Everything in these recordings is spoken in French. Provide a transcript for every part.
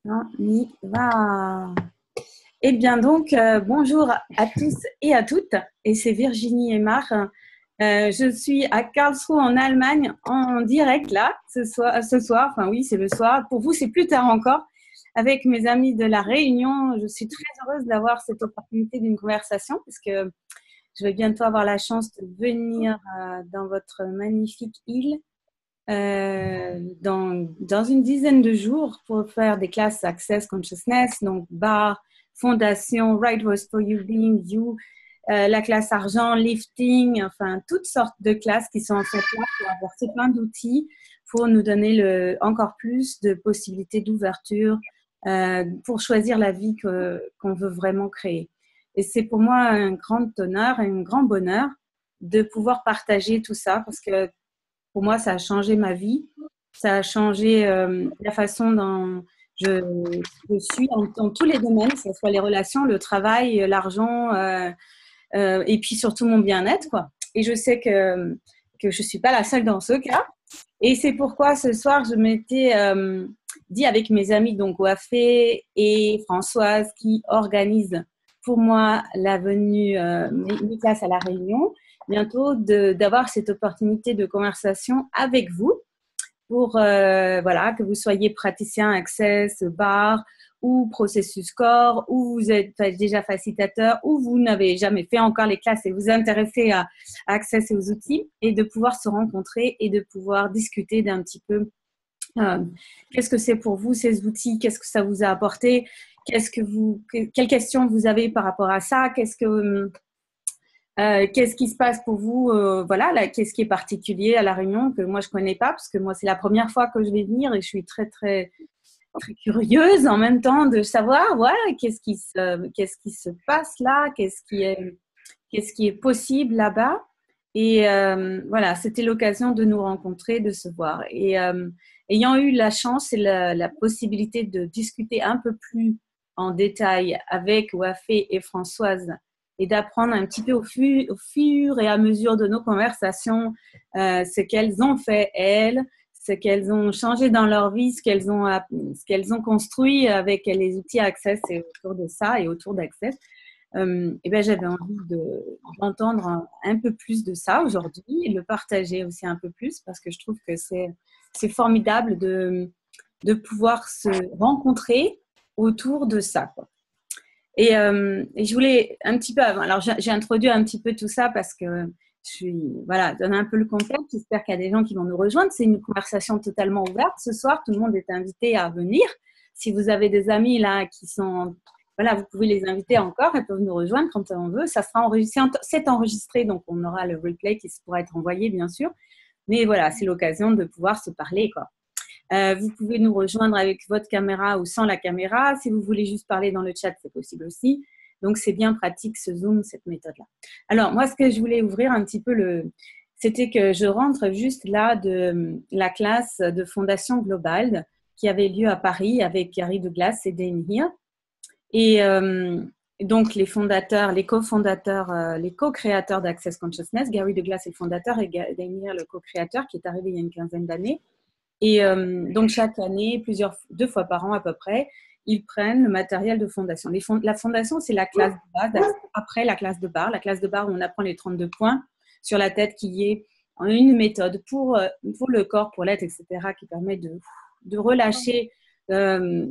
On y va. Eh bien donc, bonjour à tous et à toutes. Et c'est Virginie Aymar. Je suis à Karlsruhe en Allemagne en direct là, ce soir. Enfin oui, c'est le soir. Pour vous, c'est plus tard encore. Avec mes amis de La Réunion, je suis très heureuse d'avoir cette opportunité d'une conversation parce que je vais bientôt avoir la chance de venir dans votre magnifique île dans une dizaine de jours pour faire des classes Access Consciousness, donc bar, fondation, Right Voice for You, Being You, la classe argent, lifting, enfin toutes sortes de classes qui sont en fait là pour apporter plein d'outils pour nous donner encore plus de possibilités d'ouverture pour choisir la vie qu'on veut vraiment créer. Et c'est pour moi un grand honneur et un grand bonheur de pouvoir partager tout ça parce que pour moi, ça a changé ma vie. Ça a changé la façon dont je suis dans tous les domaines, que ce soit les relations, le travail, l'argent, et puis surtout mon bien-être, quoi. Et je sais que je ne suis pas la seule dans ce cas. Et c'est pourquoi ce soir, je m'étais dit avec mes amis, donc Wafé et Françoise, qui organisent pour moi la venue, mes classes à La Réunion, bientôt d'avoir cette opportunité de conversation avec vous pour voilà, que vous soyez praticien Access, bar ou processus corps, ou vous êtes déjà facilitateur, ou vous n'avez jamais fait encore les classes et vous intéressez à Access et aux outils, et de pouvoir se rencontrer et de pouvoir discuter d'un petit peu qu'est-ce que c'est pour vous ces outils, qu'est-ce que ça vous a apporté, quelles questions vous avez par rapport à ça, qu'est-ce qui se passe pour vous voilà, là, qu'est-ce qui est particulier à La Réunion que moi je connais pas parce que moi c'est la première fois que je vais venir et je suis très très très curieuse en même temps de savoir voilà qu'est-ce qui se passe là, qu'est-ce qui est possible là-bas. Et voilà, c'était l'occasion de nous rencontrer, de se voir. Et ayant eu la chance et la possibilité de discuter un peu plus en détail avec Wafé et Françoise et d'apprendre un petit peu au fur et à mesure de nos conversations ce qu'elles ont fait, elles, ce qu'elles ont changé dans leur vie, ce qu'elles ont construit avec les outils Access et autour de ça et autour d'Access. Et ben, j'avais envie d'entendre un peu plus de ça aujourd'hui et le partager aussi un peu plus parce que je trouve que c'est formidable de pouvoir se rencontrer autour de ça, quoi. Et je voulais un petit peu avant, alors j'ai introduit un petit peu tout ça parce que voilà, donner un peu le contexte. J'espère qu'il y a des gens qui vont nous rejoindre. C'est une conversation totalement ouverte. Ce soir, tout le monde est invité à venir. Si vous avez des amis là qui sont, voilà, vous pouvez les inviter encore. Elles peuvent nous rejoindre quand on veut. Ça sera enregistré, c'est enregistré, donc on aura le replay qui pourra être envoyé, bien sûr. Mais voilà, c'est l'occasion de pouvoir se parler, quoi. Vous pouvez nous rejoindre avec votre caméra ou sans la caméra. Si vous voulez juste parler dans le chat, c'est possible aussi. Donc, c'est bien pratique ce Zoom, cette méthode-là. Alors, moi, ce que je voulais ouvrir un petit peu, c'était que je rentre juste là de la classe de Fondation Globale qui avait lieu à Paris avec Gary Douglas et Dane Heer. Et donc, les fondateurs, les cofondateurs, les co-créateurs d'Access Consciousness, Gary Douglas est le fondateur et Dane Heer le co-créateur qui est arrivé il y a une quinzaine d'années. Et donc, chaque année, 2 fois par an à peu près, ils prennent le matériel de fondation. La fondation, c'est la classe de base, après la classe de bar. La classe de bar où on apprend les 32 points sur la tête, qui est une méthode pour le corps, pour l'être, etc., qui permet de relâcher.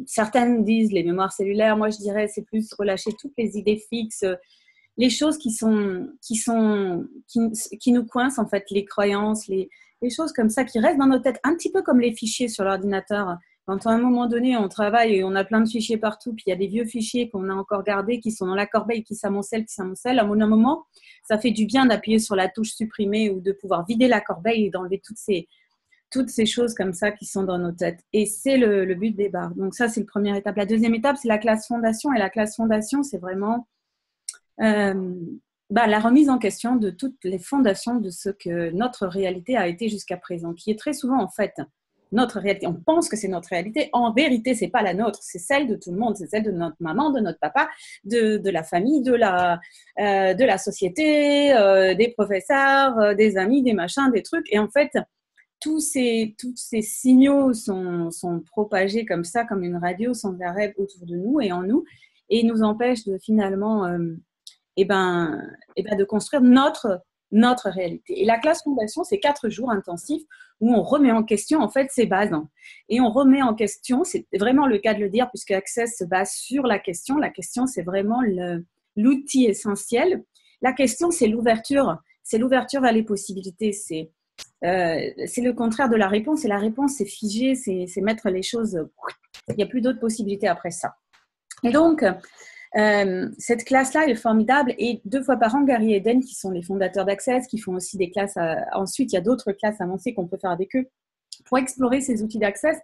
Certaines disent les mémoires cellulaires. Moi, je dirais c'est plus relâcher toutes les idées fixes, les choses qui nous coincent, en fait, les croyances, les choses comme ça qui restent dans nos têtes, un petit peu comme les fichiers sur l'ordinateur. Quand à un moment donné, on travaille et on a plein de fichiers partout, puis il y a des vieux fichiers qu'on a encore gardés, qui sont dans la corbeille, qui s'amoncellent. À un moment, ça fait du bien d'appuyer sur la touche supprimer ou de pouvoir vider la corbeille et d'enlever toutes ces choses comme ça qui sont dans nos têtes. Et c'est le but des bars. Donc ça, c'est la première étape. La deuxième étape, c'est la classe fondation. Et la classe fondation, c'est vraiment la remise en question de toutes les fondations de ce que notre réalité a été jusqu'à présent, qui est très souvent en fait notre réalité. On pense que c'est notre réalité. En vérité, c'est pas la nôtre, c'est celle de tout le monde, c'est celle de notre maman, de notre papa, de la famille, de la société, des professeurs, des amis, des machins, des trucs. Et en fait, tous ces signaux sont propagés comme ça, comme une radio sans arrêt autour de nous et en nous, et nous empêchent de finalement de construire notre réalité. Et la classe fondation, c'est 4 jours intensifs où on remet en question en fait ces bases. Et on remet en question, c'est vraiment le cas de le dire, puisque Access se base sur la question. La question, c'est vraiment l'outil essentiel. La question, c'est l'ouverture vers les possibilités. C'est le contraire de la réponse. Et la réponse, c'est figé, c'est mettre les choses. Il n'y a plus d'autres possibilités après ça. Et donc, cette classe-là est formidable, et 2 fois par an, Gary et Eden, qui sont les fondateurs d'Access, qui font aussi des classes. Ensuite, il y a d'autres classes avancées qu'on peut faire avec eux pour explorer ces outils d'Access.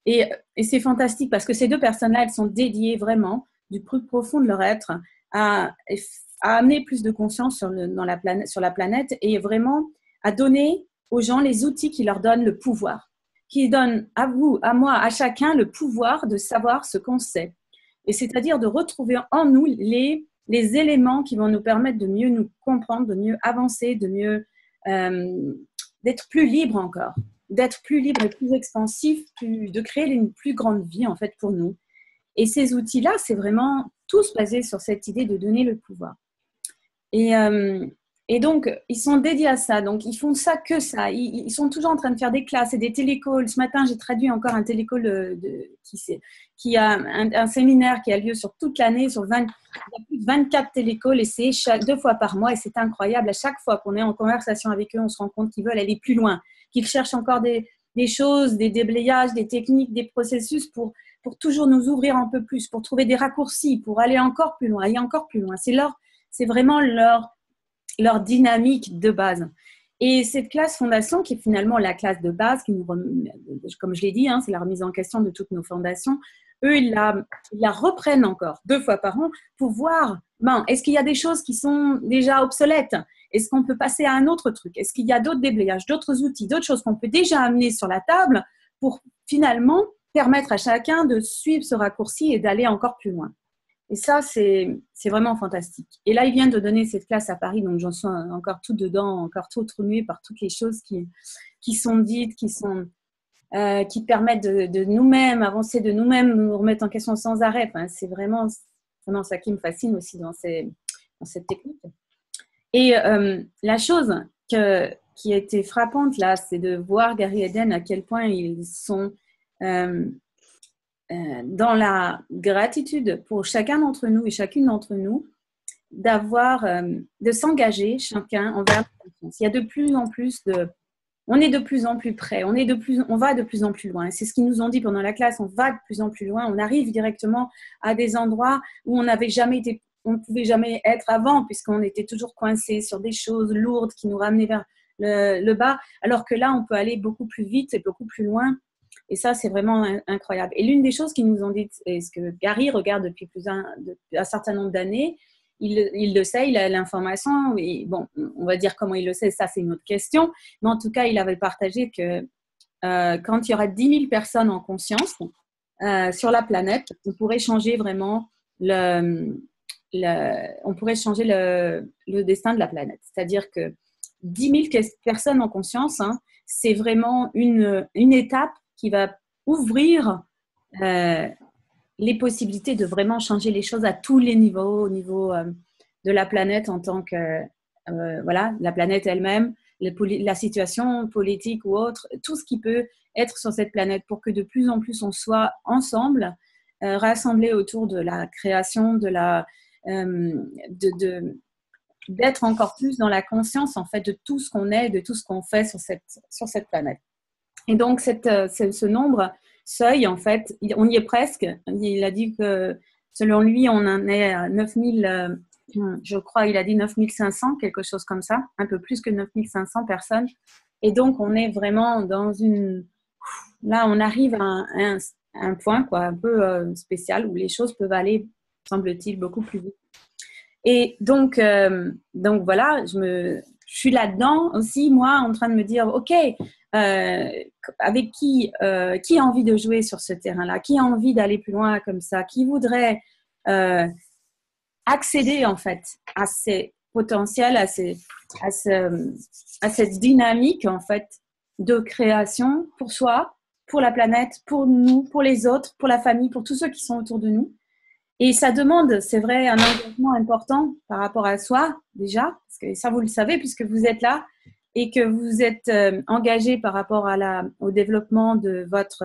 Et c'est fantastique parce que ces 2 personnes-là, elles sont dédiées vraiment du plus profond de leur être à amener plus de conscience sur la planète et vraiment à donner aux gens les outils qui leur donnent le pouvoir, qui donnent à vous, à moi, à chacun le pouvoir de savoir ce qu'on sait. Et c'est-à-dire de retrouver en nous les éléments qui vont nous permettre de mieux nous comprendre, de mieux avancer, de mieux d'être plus libre encore, d'être plus libre et plus expansif, de créer une plus grande vie en fait pour nous. Et ces outils-là, c'est vraiment tous basés sur cette idée de donner le pouvoir. Et donc, ils sont dédiés à ça. Donc, ils font ça que ça. Ils sont toujours en train de faire des classes et des télécalls. Ce matin, j'ai traduit encore un télécall qui a un séminaire qui a lieu sur toute l'année. Il y a plus de 24 télécalls et c'est 2 fois par mois. Et c'est incroyable. À chaque fois qu'on est en conversation avec eux, on se rend compte qu'ils veulent aller plus loin, qu'ils cherchent encore des choses, des déblayages, des techniques, des processus pour toujours nous ouvrir un peu plus, pour trouver des raccourcis, pour aller encore plus loin, aller encore plus loin. C'est vraiment leur dynamique de base. Et cette classe fondation, qui est finalement la classe de base, comme je l'ai dit, c'est la remise en question de toutes nos fondations, eux, ils la reprennent encore 2 fois par an pour voir, est-ce qu'il y a des choses qui sont déjà obsolètes? Est-ce qu'on peut passer à un autre truc? Est-ce qu'il y a d'autres déblayages, d'autres outils, d'autres choses qu'on peut déjà amener sur la table pour finalement permettre à chacun de suivre ce raccourci et d'aller encore plus loin? Et ça, c'est vraiment fantastique. Et là, ils viennent de donner cette classe à Paris, donc j'en suis encore tout dedans, encore tout remuée par toutes les choses qui sont dites, qui permettent de nous-mêmes avancer, de nous-mêmes nous remettre en question sans arrêt. Enfin, c'est vraiment ça qui me fascine aussi dans cette technique. Et la chose qui a été frappante là, c'est de voir Gary Eden à quel point ils sont dans la gratitude pour chacun d'entre nous et chacune d'entre nous, de s'engager chacun envers la confiance. Il y a de plus en plus on est de plus en plus près, on va de plus en plus loin. C'est ce qu'ils nous ont dit pendant la classe, on va de plus en plus loin, on arrive directement à des endroits où on ne pouvait jamais être avant, puisqu'on était toujours coincé sur des choses lourdes qui nous ramenaient vers le bas, alors que là, on peut aller beaucoup plus vite et beaucoup plus loin. Et ça, c'est vraiment incroyable. Et l'une des choses qu'ils nous ont dit, et ce que Gary regarde depuis un certain nombre d'années, il le sait, il a l'information. Et bon, on va dire comment il le sait, ça c'est une autre question. Mais en tout cas, il avait partagé que quand il y aura 10 000 personnes en conscience sur la planète, on pourrait changer vraiment on pourrait changer le destin de la planète. C'est-à-dire que 10 000 personnes en conscience, c'est vraiment une étape qui va ouvrir les possibilités de vraiment changer les choses à tous les niveaux, au niveau de la planète en tant que, la planète elle-même, la situation politique ou autre, tout ce qui peut être sur cette planète pour que de plus en plus on soit ensemble, rassemblés autour de la création, d'être encore plus dans la conscience en fait de tout ce qu'on est, de tout ce qu'on fait sur cette planète. Et donc, ce nombre seuil, en fait, on y est presque. Il a dit que, selon lui, on en est à 9000, je crois, il a dit 9500, quelque chose comme ça, un peu plus que 9500 personnes. Et donc, on est vraiment là, on arrive à un point, quoi, un peu spécial, où les choses peuvent aller, semble-t-il, beaucoup plus vite. Et donc voilà, je suis là-dedans aussi, moi, en train de me dire, OK, avec qui a envie de jouer sur ce terrain-là, qui a envie d'aller plus loin comme ça, qui voudrait accéder en fait à ces potentiels, à cette dynamique en fait de création pour soi, pour la planète, pour nous, pour les autres, pour la famille, pour tous ceux qui sont autour de nous. Et ça demande, c'est vrai, un engagement important par rapport à soi, déjà, parce que ça, vous le savez, puisque vous êtes là et que vous êtes engagé par rapport au développement de votre...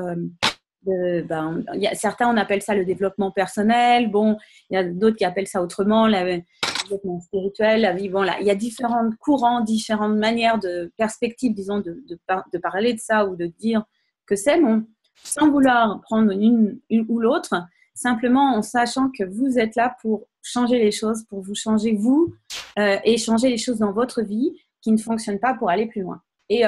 certains, on appelle ça le développement personnel. Bon, il y a d'autres qui appellent ça autrement, le développement spirituel, la vie. Bon, là, il y a différents courants, différentes manières de perspectives, disons, de parler de ça ou de dire que c'est, bon, sans vouloir prendre une ou l'autre, simplement en sachant que vous êtes là pour changer les choses, pour vous changer vous et changer les choses dans votre vie qui ne fonctionnent pas pour aller plus loin. Et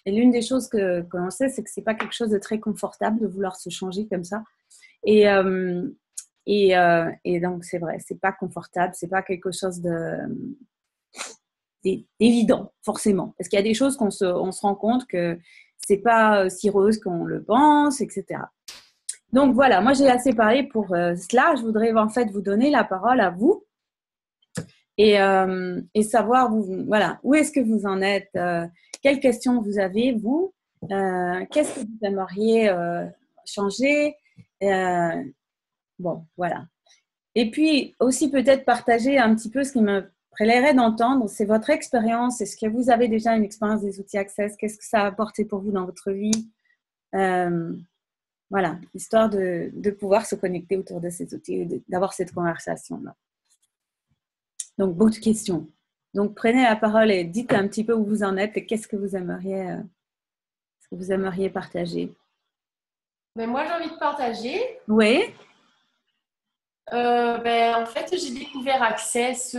l'une des choses que l'on sait, c'est que c'est pas quelque chose de très confortable de vouloir se changer comme ça. Et donc, c'est vrai, c'est pas confortable, c'est pas quelque chose d'évident, forcément. Parce qu'il y a des choses on se rend compte que c'est pas si rose qu'on le pense, etc. Donc, voilà, moi, j'ai assez parlé pour cela. Je voudrais en fait vous donner la parole à vous et savoir, voilà, où est-ce que vous en êtes, quelles questions vous avez, vous, qu'est-ce que vous aimeriez changer, bon, voilà. Et puis aussi peut-être partager un petit peu ce qui me plairait d'entendre, c'est votre expérience. Est-ce que vous avez déjà une expérience des outils Access? Qu'est-ce que ça a apporté pour vous dans votre vie? Voilà, histoire de pouvoir se connecter autour de ces outils et d'avoir cette conversation-là. Donc, beaucoup de questions. Donc, prenez la parole et dites un petit peu où vous en êtes et qu'est-ce que vous aimeriez partager. Mais moi, j'ai envie de partager. Oui. En fait, j'ai découvert Access,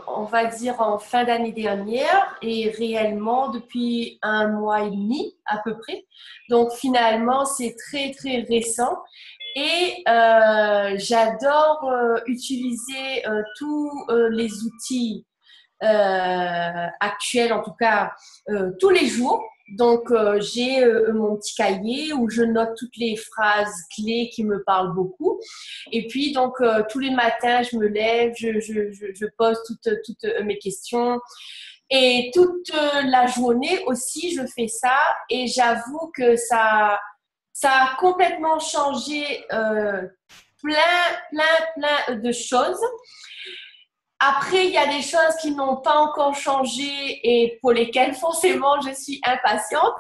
on va dire, en fin d'année dernière et réellement depuis 1 mois et demi à peu près. Donc, finalement, c'est très, très récent. Et j'adore utiliser tous les outils actuels, en tout cas tous les jours. Donc, j'ai mon petit cahier où je note toutes les phrases clés qui me parlent beaucoup. Et puis, donc, tous les matins, je me lève, je pose toutes mes questions. Et toute la journée aussi, je fais ça. Et j'avoue que ça a complètement changé plein de choses. Après, il y a des choses qui n'ont pas encore changé et pour lesquelles forcément je suis impatiente.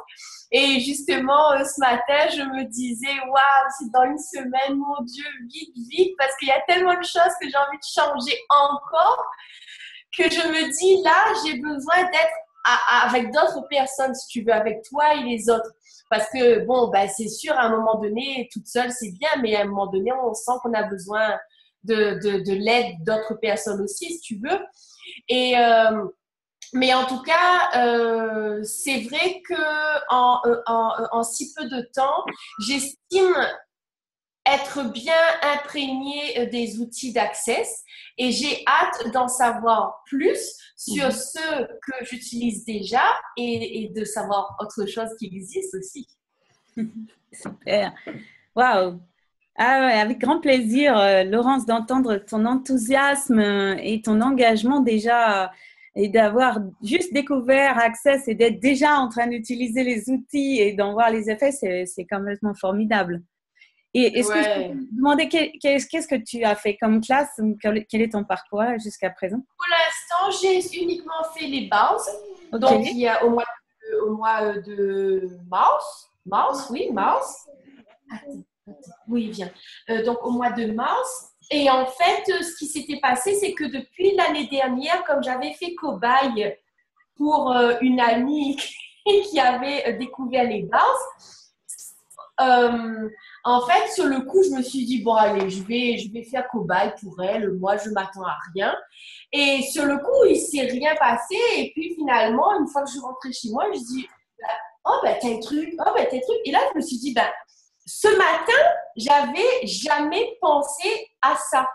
Et justement, ce matin, je me disais, waouh, c'est dans une semaine, mon Dieu, vite, vite, parce qu'il y a tellement de choses que j'ai envie de changer encore que je me dis, là, j'ai besoin d'être avec d'autres personnes, si tu veux, avec toi et les autres. Parce que, bon, c'est sûr, à un moment donné, toute seule, c'est bien, mais à un moment donné, on sent qu'on a besoin de l'aide d'autres personnes aussi, si tu veux. Et, mais en tout cas, c'est vrai qu'en si peu de temps, j'estime être bien imprégnée des outils d'Access et j'ai hâte d'en savoir plus sur ceux que j'utilise déjà et de savoir autre chose qui existe aussi. Super. Waouh. Ah ouais, avec grand plaisir, Laurence, d'entendre ton enthousiasme et ton engagement déjà et d'avoir juste découvert Access et d'être déjà en train d'utiliser les outils et d'en voir les effets, c'est complètement formidable. Et est-ce que je peux te demander qu'est-ce que tu as fait comme classe? Quel est ton parcours jusqu'à présent? Pour l'instant, j'ai uniquement fait les bases. Okay. Donc, il y a au mois de mars. Oui, il vient. Donc, au mois de mars. Et en fait, ce qui s'était passé, c'est que depuis l'année dernière, comme j'avais fait cobaye pour une amie qui avait découvert les bases, en fait, sur le coup, je me suis dit, bon, allez, je vais faire cobaye pour elle. Moi, je m'attends à rien. Et sur le coup, il ne s'est rien passé. Et puis, finalement, une fois que je suis rentrée chez moi, je dis, oh, tel truc, oh, tel truc. Et là, je me suis dit, ce matin, j'avais jamais pensé à ça.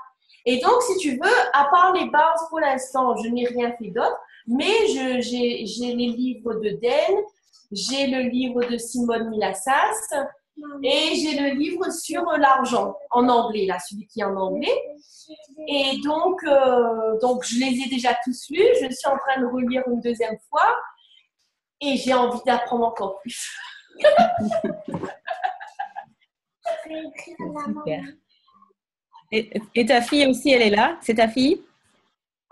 Et donc, si tu veux, à part les bases, pour l'instant, je n'ai rien fait d'autre. Mais j'ai les livres de Den, j'ai le livre de Simone Milasas et j'ai le livre sur l'argent en anglais, là, celui qui est en anglais. Et donc, je les ai déjà tous lus. Je suis en train de relire une deuxième fois. et j'ai envie d'apprendre encore plus. Super. Et ta fille aussi, elle est là? C'est ta fille?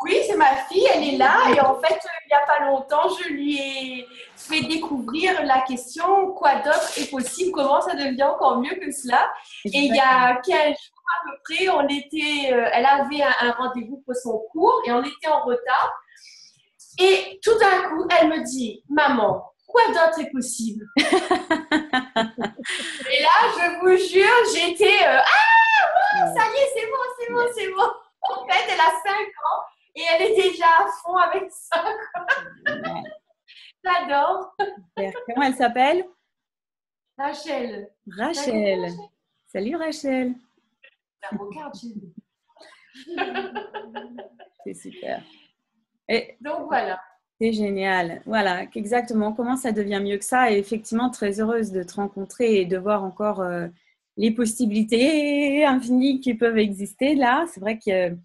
Oui, c'est ma fille, elle est là et en fait, il n'y a pas longtemps, je lui ai fait découvrir la question quoi d'autre est possible, comment ça devient encore mieux que cela. Et il y a 15 jours à peu près, elle avait un rendez-vous pour son cours et on était en retard. Et tout d'un coup, elle me dit, maman, quoi d'autre est possible? Et là, je vous jure, j'étais, ça y est, c'est bon, c'est bon, c'est bon. En fait, elle a 5 ans. Et elle est déjà à fond avec ça. J'adore. Comment elle s'appelle? Rachel. Rachel. Salut Rachel. Regarde, c'est super. Et donc voilà. C'est génial. Voilà, exactement. Comment ça devient mieux que ça? Et effectivement, très heureuse de te rencontrer et de voir encore les possibilités infinies qui peuvent exister là. C'est vrai que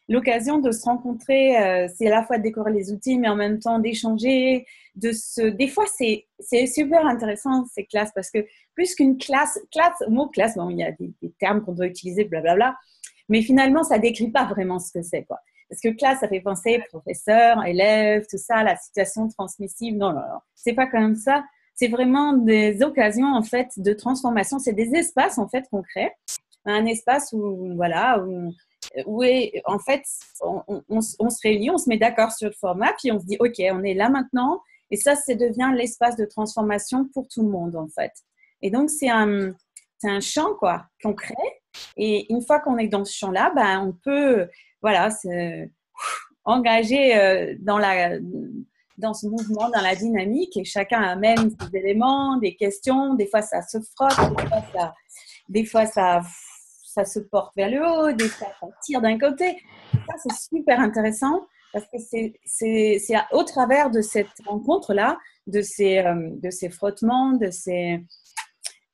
l'occasion de se rencontrer, c'est à la fois de découvrir les outils, mais en même temps d'échanger. Des fois, c'est super intéressant ces classes parce que plus qu'une classe, mot classe, bon, il y a des termes qu'on doit utiliser, blablabla, mais finalement, ça décrit pas vraiment ce que c'est, quoi. Parce que classe, ça fait penser professeur, élève, tout ça, la situation transmissive. Non, non, non, c'est pas comme ça. C'est vraiment des occasions en fait de transformation. C'est des espaces en fait qu'on crée, un espace où voilà où en fait on se réunit, on se met d'accord sur le format, puis on se dit ok, on est là maintenant, et ça devient l'espace de transformation pour tout le monde en fait. Et donc c'est un champ quoi qu'on crée, et une fois qu'on est dans ce champ-là, ben on peut voilà se engager dans ce mouvement, dans la dynamique, et chacun amène ses éléments, des questions, des fois ça se frotte, des fois ça se porte vers le haut, des fois ça tire d'un côté. Ça, c'est super intéressant parce que c'est au travers de cette rencontre-là, de ces frottements, de ces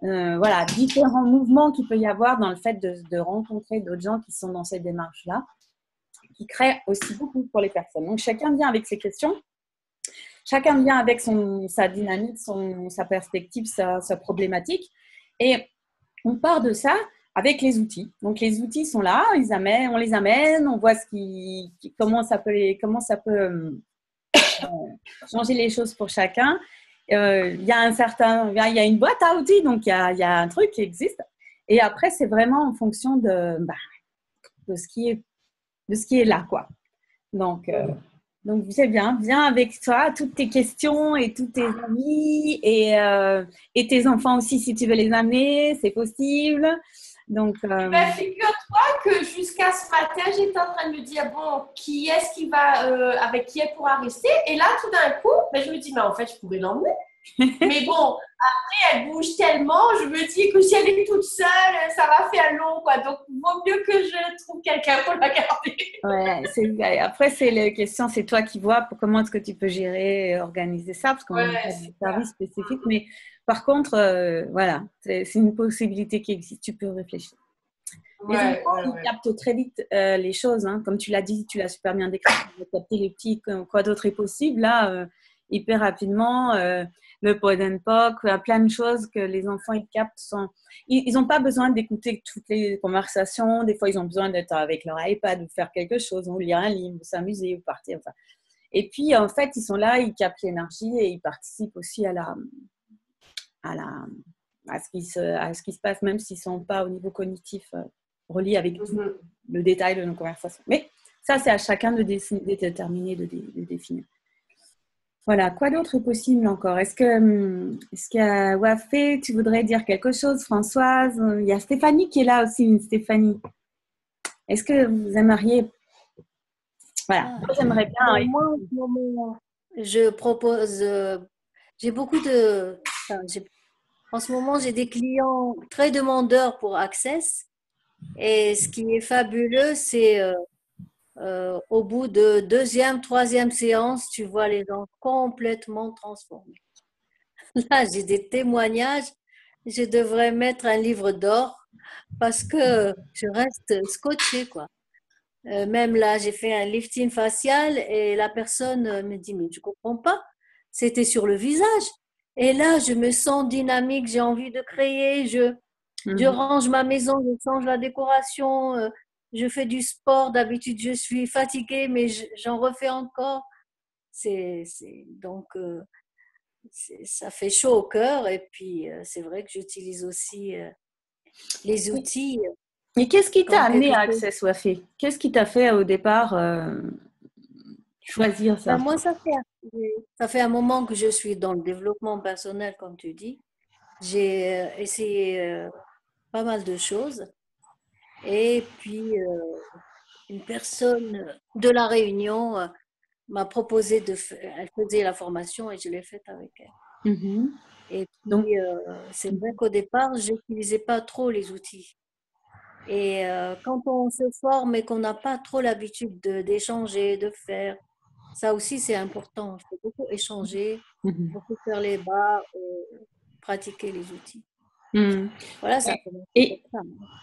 voilà, différents mouvements qu'il peut y avoir dans le fait de rencontrer d'autres gens qui sont dans cette démarche-là, qui créent aussi beaucoup pour les personnes. Donc, chacun vient avec ses questions, chacun vient avec sa dynamique, sa perspective, sa problématique, et on part de ça avec les outils. Donc, les outils sont là, on les amène, on voit comment ça peut changer les choses pour chacun. Il y a une boîte à outils, donc il y a un truc qui existe. Et après, c'est vraiment en fonction de ce qui est là, quoi. Donc c'est bien. Viens avec toi, toutes tes questions et tous tes amis et tes enfants aussi, si tu veux les amener, c'est possible. Donc, figure-toi que jusqu'à ce matin, j'étais en train de me dire, bon, qui est-ce qui va, avec qui elle pourra rester? Et là, tout d'un coup, je me dis, mais en fait, je pourrais l'emmener. Mais bon, après, elle bouge tellement, je me dis que si elle est toute seule, ça va faire long, quoi. Donc, il vaut mieux que je trouve quelqu'un pour la garder. Ouais, après, c'est la question, c'est toi qui vois comment est-ce que tu peux gérer et organiser ça, parce qu'on a pas de service spécifique. Mais par contre, voilà, c'est une possibilité qui existe, tu peux réfléchir. Les enfants, ils captent très vite les choses, hein. Comme tu l'as dit, tu l'as super bien décrit, ils ont capté les petits, quoi d'autre est possible, là, hyper rapidement. Le pod and poc, plein de choses que les enfants ils captent ils n'ont pas besoin d'écouter toutes les conversations. Des fois, ils ont besoin d'être avec leur iPad ou faire quelque chose, ou lire un livre, ou s'amuser, ou partir. Enfin. Et puis, en fait, ils sont là, ils captent l'énergie et ils participent aussi à ce qui se passe, même s'ils ne sont pas au niveau cognitif reliés avec le détail de nos conversations. Mais ça, c'est à chacun de déterminer, de définir. Voilà, quoi d'autre est possible encore? Est-ce que Wafé, tu voudrais dire quelque chose, Françoise? Il y a Stéphanie qui est là aussi, Stéphanie. Est-ce que vous aimeriez... Voilà, moi j'aimerais bien... Moi, en ce moment, je propose... j'ai beaucoup de... en ce moment, j'ai des clients très demandeurs pour Access. Et ce qui est fabuleux, c'est... au bout de deuxième, troisième séance, tu vois les gens complètement transformés. Là, j'ai des témoignages. Je devrais mettre un livre d'or parce que je reste scotchée, quoi. Même là, j'ai fait un lifting facial et la personne me dit, mais tu comprends pas. c'était sur le visage. Et là, je me sens dynamique, j'ai envie de créer, je range ma maison, je change la décoration, je fais du sport. D'habitude, je suis fatiguée, mais j'en refais encore. Donc, ça fait chaud au cœur. Et puis, c'est vrai que j'utilise aussi les outils Et qu'est-ce qui t'a comme amené quelque à chose. Access Wafé? Qu'est-ce qui t'a fait au départ choisir Ben, ça? moi, ça fait un moment que je suis dans le développement personnel, comme tu dis. J'ai essayé pas mal de choses. Et puis, une personne de la Réunion m'a proposé elle faisait la formation et je l'ai faite avec elle. Mhm. Et Donc, puis, c'est vrai qu'au départ, je n'utilisais pas trop les outils. Et quand on se forme et qu'on n'a pas trop l'habitude d'échanger, de faire, ça aussi c'est important. Il faut beaucoup échanger, mhm. beaucoup faire les bas, pratiquer les outils. Mhm. Voilà, ça commence comme Et, ça.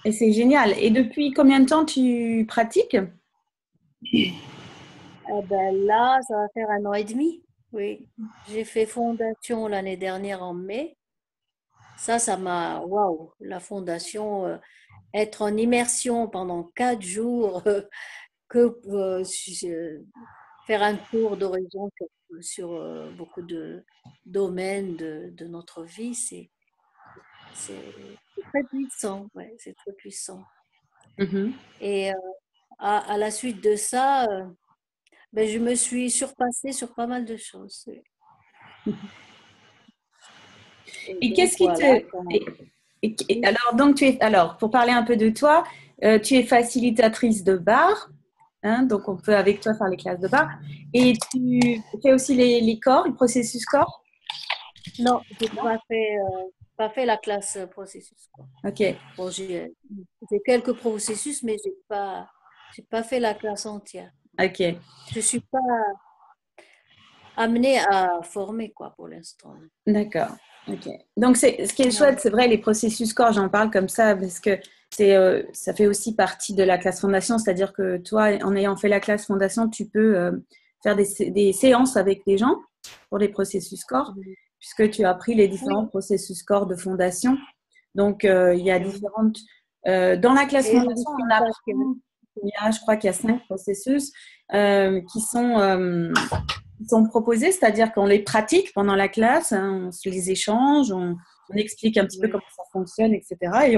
et c'est génial. Et depuis combien de temps tu pratiques? Ben là, ça va faire 1 an et demi. Oui, j'ai fait fondation l'année dernière en mai. Ça m'a, waouh, la fondation, être en immersion pendant 4 jours, que faire un tour d'horizon sur beaucoup de domaines de notre vie, c'est très puissant, ouais, c'est très puissant. Mhm. Et à la suite de ça, ben, je me suis surpassée sur pas mal de choses. Oui. Et Et donc qu'est-ce qui te... voilà. alors, donc, alors, pour parler un peu de toi, tu es facilitatrice de bar, hein, donc on peut avec toi faire les classes de bar. Et tu fais aussi les corps, le processus corps. Non, j'ai pas fait la classe processus, quoi. Ok, Bon, j'ai quelques processus, mais j'ai pas fait la classe entière. ok, Je suis pas amenée à former, quoi, pour l'instant. d'accord. Ok. Donc, ce qui est Ouais. chouette, c'est vrai, les processus corps, j'en parle comme ça parce que ça fait aussi partie de la classe fondation, c'est-à-dire que toi, en ayant fait la classe fondation, tu peux faire des séances avec des gens pour les processus corps, puisque tu as appris les Oui, différents processus corps de fondation. Donc, il y a oui. différentes. Dans la classe Et fondation, on modification. apprend, je crois qu'il y a 5 processus qui sont proposés, c'est-à-dire qu'on les pratique pendant la classe, hein, on se les échange, on explique un petit peu Oui, comment ça fonctionne, etc. Et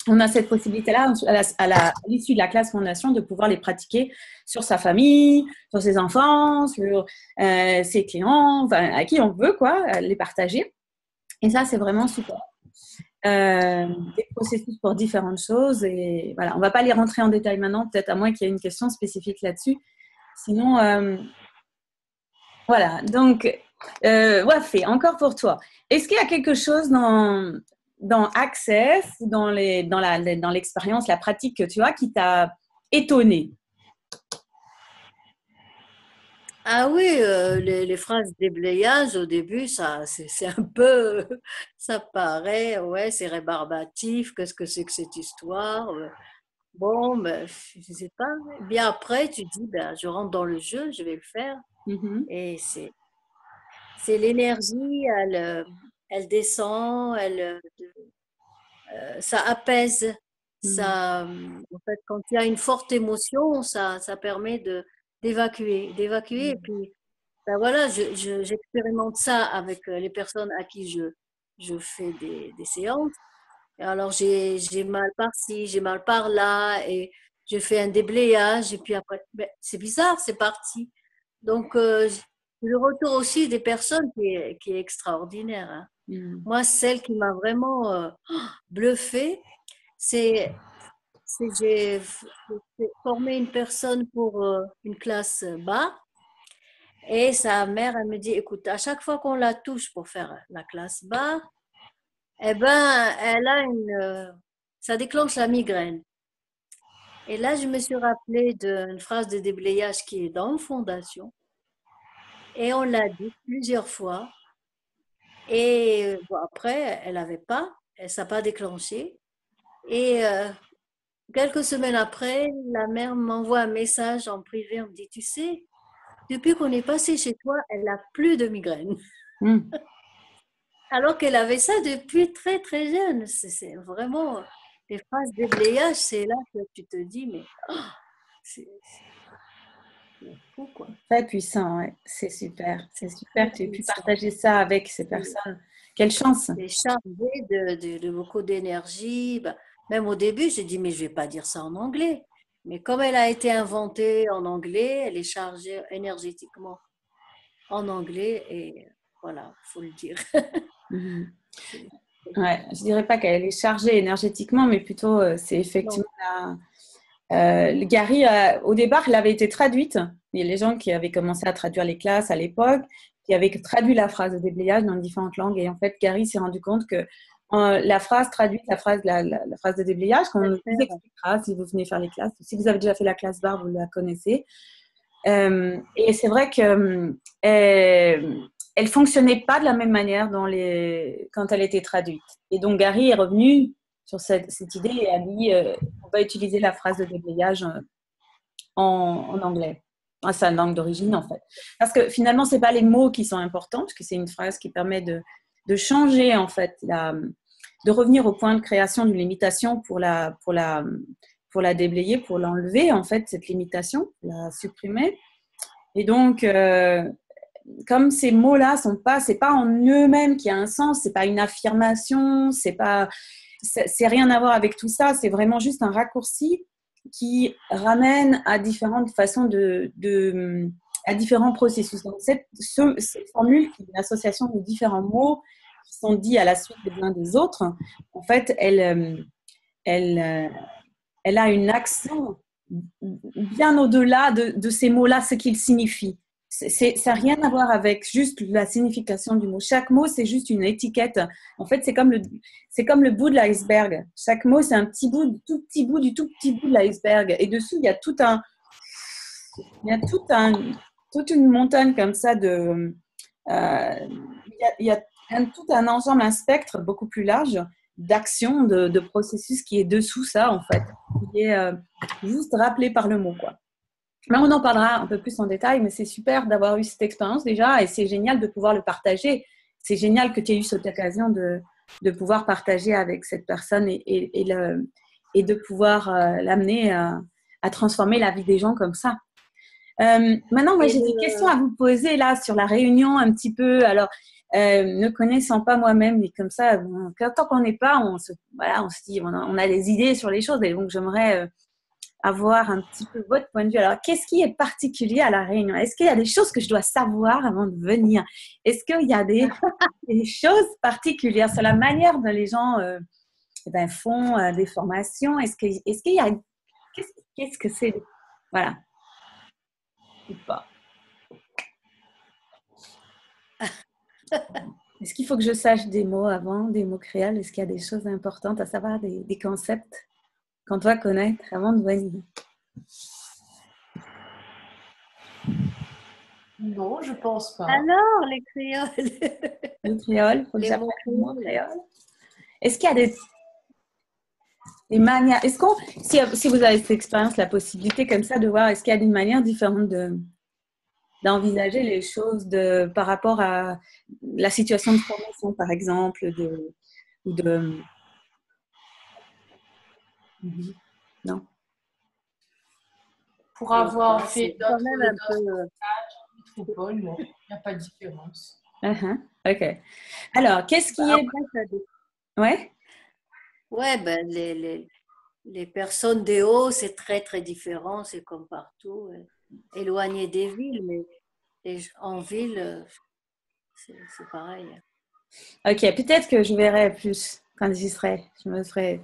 on a cette possibilité-là, à l'issue de la classe fondation, de pouvoir les pratiquer sur sa famille, sur ses enfants, sur ses clients, enfin, à qui on veut, quoi, les partager. Et ça, c'est vraiment super. Des processus pour différentes choses. Et voilà, on ne va pas les rentrer en détail maintenant, peut-être à moins qu'il y ait une question spécifique là-dessus. Sinon, voilà. Donc, Wafé, encore pour toi. Est-ce qu'il y a quelque chose dans Access, dans l'expérience, la pratique que tu as, qui t'a étonné? ah oui, les phrases déblayage au début, ça, c'est un peu, ça paraît, ouais, c'est rébarbatif. Qu'est-ce que c'est que cette histoire? Bon, ben, je sais pas. Bien après, tu dis, ben, je rentre dans le jeu, je vais le faire. Mhm. Et c'est l'énergie, elle descend, ça apaise. Mhm. En fait, quand il y a une forte émotion, ça permet d'évacuer. Et puis, ben voilà, j'expérimente ça avec les personnes à qui je fais des séances. Et alors, j'ai mal par-ci, j'ai mal par-là, et je fais un déblayage, et puis après, ben, c'est bizarre, c'est parti. Donc, le retour aussi des personnes qui est extraordinaire, hein. Mhm. Moi, celle qui m'a vraiment bluffée, c'est j'ai formé une personne pour une classe bas, et sa mère, elle me dit, écoute, à chaque fois qu'on la touche pour faire la classe bas, eh ben, ça déclenche la migraine. Et là, je me suis rappelé d'une phrase de déblayage qui est dans Fondation. Et on l'a dit plusieurs fois. Et bon, après, elle n'avait pas, elle ne s'est pas déclenché. Et quelques semaines après, la mère m'envoie un message en privé. On me dit, tu sais, depuis qu'on est passé chez toi, elle n'a plus de migraine. Mm. Alors qu'elle avait ça depuis très, très jeune. C'est vraiment, les phrases déblayage, c'est là que tu te dis, mais c'est fou, quoi. Très puissant, ouais. C'est super. C'est super Très que tu aies pu puissant. partager ça avec ces personnes. Quelle chance! C'est chargé de beaucoup d'énergie. Bah, même au début, j'ai dit, mais je ne vais pas dire ça en anglais. Mais comme elle a été inventée en anglais, elle est chargée énergétiquement en anglais et voilà, il faut le dire. Mhm. Ouais, je dirais pas qu'elle est chargée énergétiquement, mais plutôt c'est Non, effectivement le Gary, au départ, elle avait été traduite. Il y a les gens qui avaient commencé à traduire les classes à l'époque, qui avaient traduit la phrase de déblayage dans différentes langues. Et en fait, Gary s'est rendu compte que la phrase traduite, la phrase de déblayage, qu'on vous expliquera si vous venez faire les classes. Si vous avez déjà fait la classe barre, vous la connaissez. Et c'est vrai que elle fonctionnait pas de la même manière quand elle était traduite. Et donc Gary est revenu sur cette idée et a dit on va utiliser la phrase de déblayage en anglais. Ah, c'est une langue d'origine en fait. Parce que finalement, c'est pas les mots qui sont importants, parce que c'est une phrase qui permet de changer en fait, de revenir au point de création d'une limitation pour la déblayer, pour l'enlever en fait, cette limitation, la supprimer. Et donc, comme ces mots-là c'est pas en eux-mêmes qu'il y a un sens, c'est pas une affirmation, c'est rien à voir avec tout ça, c'est vraiment juste un raccourci qui ramène à différentes façons à différents processus. Donc, cette formule, qui est une association de différents mots qui sont dits à la suite des uns des autres, en fait, elle a une action bien au-delà de ces mots-là, ce qu'ils signifient. Ça n'a rien à voir avec juste la signification du mot. Chaque mot, c'est juste une étiquette. En fait, c'est comme le bout de l'iceberg. Chaque mot, c'est un petit bout, du tout petit bout de l'iceberg. Et dessous, il y a toute une montagne comme ça il y a tout un ensemble, un spectre beaucoup plus large d'action, de processus qui est dessous ça, en fait, qui est juste rappelé par le mot, quoi. Mais on en parlera un peu plus en détail, mais c'est super d'avoir eu cette expérience déjà et c'est génial de pouvoir le partager. C'est génial que tu aies eu cette occasion de pouvoir partager avec cette personne et de pouvoir l'amener à transformer la vie des gens comme ça. Maintenant, moi, j'ai des questions à vous poser là sur la réunion un petit peu. Alors, ne connaissant pas moi-même, mais comme ça, tant qu'on n'est pas, on se dit, on a des idées sur les choses. Et donc, j'aimerais avoir un petit peu votre point de vue. Alors, qu'est-ce qui est particulier à la Réunion? Est-ce qu'il y a des choses que je dois savoir avant de venir? Est-ce qu'il y a des choses particulières sur la manière dont les gens font des formations? Est-ce qu'il y a... Qu'est-ce que c'est? Voilà. Ou pas. Est-ce qu'il faut que je sache des mots avant, des mots créoles? Est-ce qu'il y a des choses importantes à savoir, des concepts qu'on doit connaître avant de venir? Non, je pense pas. Alors, les créoles. Les créoles, faut que j'apprenne les mots créoles. Est-ce qu'il y a des manières? Est-ce si vous avez cette expérience, la possibilité comme ça de voir, est-ce qu'il y a une manière différente d'envisager les choses par rapport à la situation de formation, par exemple, non. Pour avoir fait d'autres métropoles, non, il n'y a pas de différence. Ok. Alors, qu'est-ce qui est... Ouais. Ouais, ben les personnes des hauts, c'est très, très différent. C'est comme partout. Éloigné des villes, mais en ville, c'est pareil. Ok, peut-être que je verrai plus quand j'y serai. Je me ferai...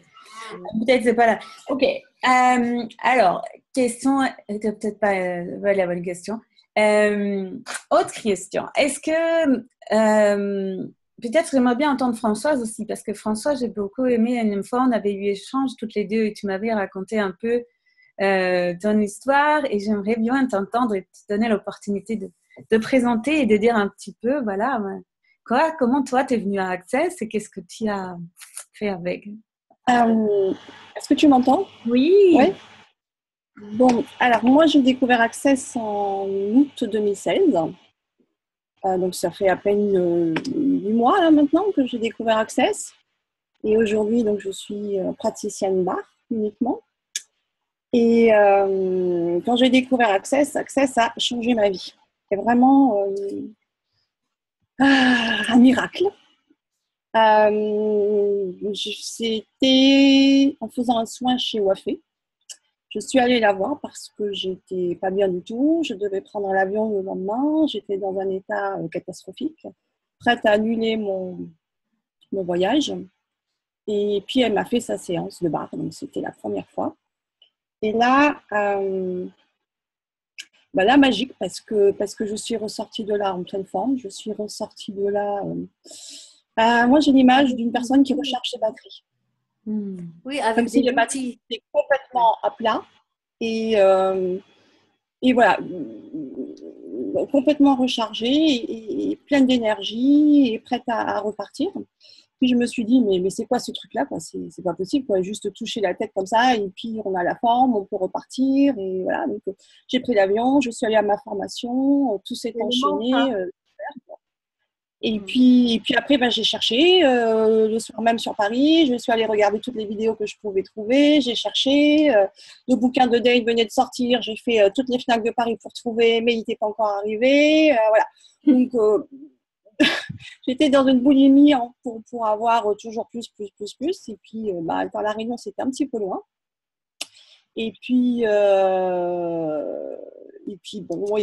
Peut-être c'est pas là. Ok. Alors, question... C'était peut-être pas la bonne question. Autre question. Est-ce que... peut-être j'aimerais bien entendre Françoise aussi, parce que Françoise, j'ai beaucoup aimé. Une fois, on avait eu échange toutes les deux et tu m'avais raconté un peu ton histoire et j'aimerais bien t'entendre et te donner l'opportunité de présenter et de dire un petit peu, voilà, comment toi, tu es venue à Access et qu'est-ce que tu as fait avec? Est-ce que tu m'entends? Oui. Ouais. Bon, alors moi j'ai découvert Access en août 2016. Donc ça fait à peine 8 mois là maintenant que j'ai découvert Access. Et aujourd'hui, donc je suis praticienne barre uniquement. Et quand j'ai découvert Access, Access a changé ma vie. C'est vraiment un miracle. C'était en faisant un soin chez Wafé. Je suis allée la voir parce que j'étais pas bien du tout. Je devais prendre l'avion le lendemain. J'étais dans un état catastrophique, prête à annuler mon voyage. Et puis, elle m'a fait sa séance de barre. Donc, c'était la première fois. Et là, là magique parce que je suis ressortie de là en pleine forme. Je suis ressortie de là. Moi, j'ai l'image d'une personne qui recharge ses batteries. Oui, avec comme si les batteries étaient complètement à plat et voilà, complètement rechargée et pleine d'énergie et prête à repartir. Puis je me suis dit, mais c'est quoi ce truc-là quoi, c'est pas possible, quoi. Juste toucher la tête comme ça et puis on a la forme, on peut repartir. Et voilà, donc j'ai pris l'avion, je suis allée à ma formation, tout s'est enchaîné. Et puis après, j'ai cherché le soir même sur Paris. Je suis allée regarder toutes les vidéos que je pouvais trouver. J'ai cherché. Le bouquin de Dave venait de sortir. J'ai fait toutes les FNAC de Paris pour trouver, mais il n'était pas encore arrivé. Voilà. Donc, j'étais dans une boulimie pour avoir toujours plus. Et puis, dans la Réunion, c'était un petit peu loin. Et puis bon,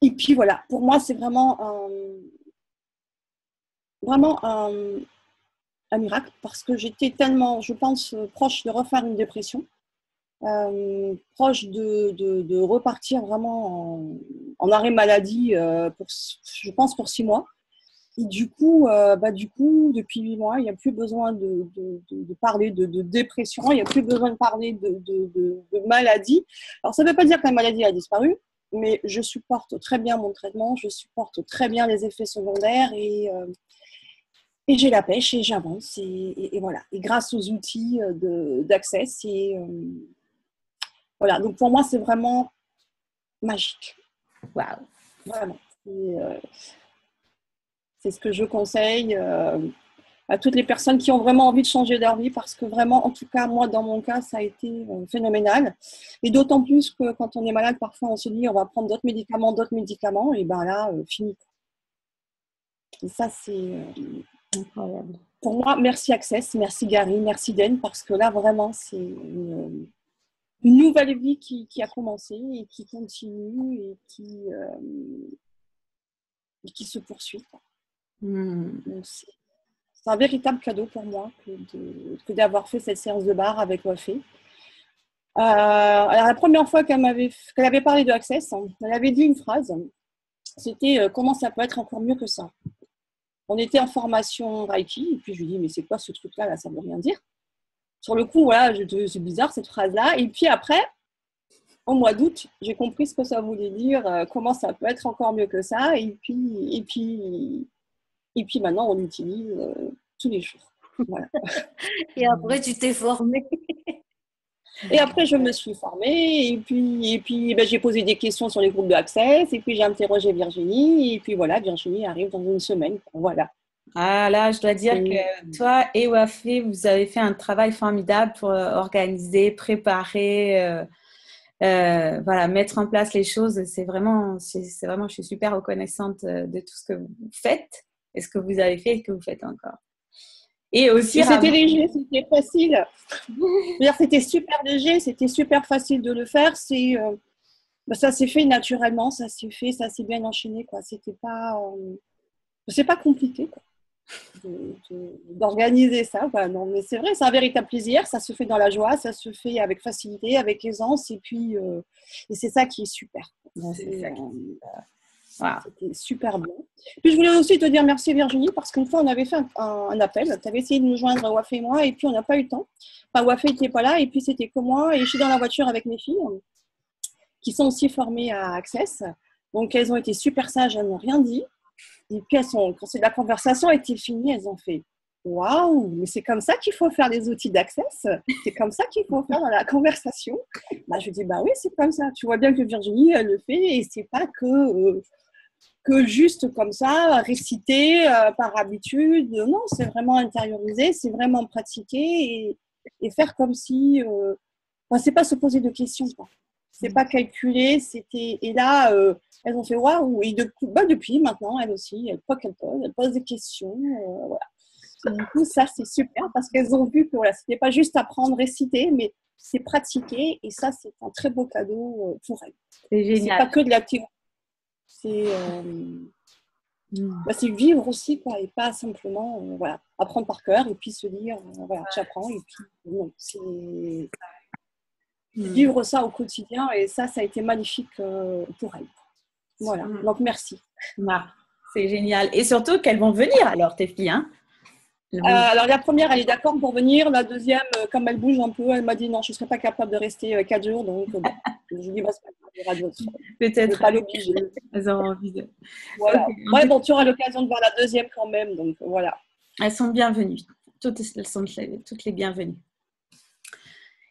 et puis voilà, pour moi, c'est vraiment un miracle parce que j'étais tellement, je pense, proche de refaire une dépression, proche de repartir vraiment en arrêt maladie, je pense, pour 6 mois. Et du coup, depuis 8 mois, il n'y a plus besoin de parler de dépression, il n'y a plus besoin de parler de maladie. Alors, ça ne veut pas dire que la maladie a disparu, mais je supporte très bien mon traitement, je supporte très bien les effets secondaires et j'ai la pêche et j'avance. Et voilà. Et grâce aux outils d'Access, voilà. Donc, pour moi, c'est vraiment magique. Waouh! Vraiment. C'est ce que je conseille à toutes les personnes qui ont vraiment envie de changer leur vie parce que vraiment, en tout cas, moi, dans mon cas, ça a été phénoménal. Et d'autant plus que quand on est malade, parfois, on se dit on va prendre d'autres médicaments, et ben là, fini. Et ça, c'est incroyable. Pour moi, merci Access, merci Gary, merci Den, parce que là, vraiment, c'est une nouvelle vie qui a commencé et qui continue et qui se poursuit. Donc, c'est un véritable cadeau pour moi que d'avoir fait cette séance de barre avec Wafé. Alors, la première fois qu'elle avait parlé de Access, elle avait dit une phrase, c'était comment ça peut être encore mieux que ça. On était en formation Reiki, et puis je lui dis mais c'est quoi ce truc-là, ça ne veut rien dire. Sur le coup, voilà, c'est bizarre cette phrase-là. Et puis après, au mois d'août, j'ai compris ce que ça voulait dire, comment ça peut être encore mieux que ça. Et puis maintenant, on l'utilise tous les jours. Voilà. Et après, tu t'es formée. Et après, je me suis formée. Et puis j'ai posé des questions sur les groupes de Access. Et puis, j'ai interrogé Virginie. Et puis, voilà, Virginie arrive dans une semaine. Voilà. Ah là, je dois dire que toi et Wafé, vous avez fait un travail formidable pour organiser, préparer, voilà, mettre en place les choses. C'est vraiment, je suis super reconnaissante de tout ce que vous faites et ce que vous avez fait et ce que vous faites encore. Et aussi, c'était léger, c'était facile. C'était super léger, c'était super facile de le faire. Ça s'est fait naturellement, ça s'est bien enchaîné, quoi. C'est pas compliqué, quoi, d'organiser ça, quoi. Non, mais c'est vrai, c'est un véritable plaisir. Ça se fait dans la joie, ça se fait avec facilité, avec aisance, et puis et c'est ça qui est super. C'était super bien. Puis je voulais aussi te dire merci Virginie parce qu'une fois on avait fait un appel, tu avais essayé de nous joindre Wafé et moi et puis on n'a pas eu le temps. Enfin Wafé n'était pas là et puis c'était que moi et je suis dans la voiture avec mes filles qui sont aussi formées à Access. Donc elles ont été super sages, elles n'ont rien dit. Et puis quand la conversation était finie, elles ont fait waouh, mais c'est comme ça qu'il faut faire les outils d'Access, c'est comme ça qu'il faut faire dans la conversation. Bah, je dis, bah oui, c'est comme ça. Tu vois bien que Virginie, elle le fait et c'est pas que juste comme ça, réciter par habitude. Non, c'est vraiment intérioriser, c'est vraiment pratiquer et faire comme si. Enfin, c'est pas se poser de questions, quoi. C'est pas calculer, c'était. Et là, elles ont fait waouh, et depuis maintenant, elles aussi, elles posent des questions. Voilà. Et du coup, ça, c'est super parce qu'elles ont vu que voilà, c'était pas juste apprendre, réciter, mais c'est pratiquer. Et ça, c'est un très beau cadeau pour elles. C'est génial. C'est pas que de la théorie. C'est vivre aussi, quoi, et pas simplement voilà, apprendre par cœur et puis se dire voilà, j'apprends et puis non, c'est vivre ça au quotidien et ça a été magnifique pour elle. Voilà, donc merci. C'est génial. Et surtout qu'elles vont venir alors, tes filles, hein? Alors la première, elle est d'accord pour venir. La deuxième, comme elle bouge un peu, elle m'a dit non, je ne serais pas capable de rester 4 jours. Donc bon, je dis, il y aura d'autres. Peut-être. Pas l'obligé. Elles auront envie de. Voilà. Okay. Ouais, bon, tu auras l'occasion de voir la deuxième quand même. Donc voilà. Elles sont bienvenues. Elles sont toutes les bienvenues.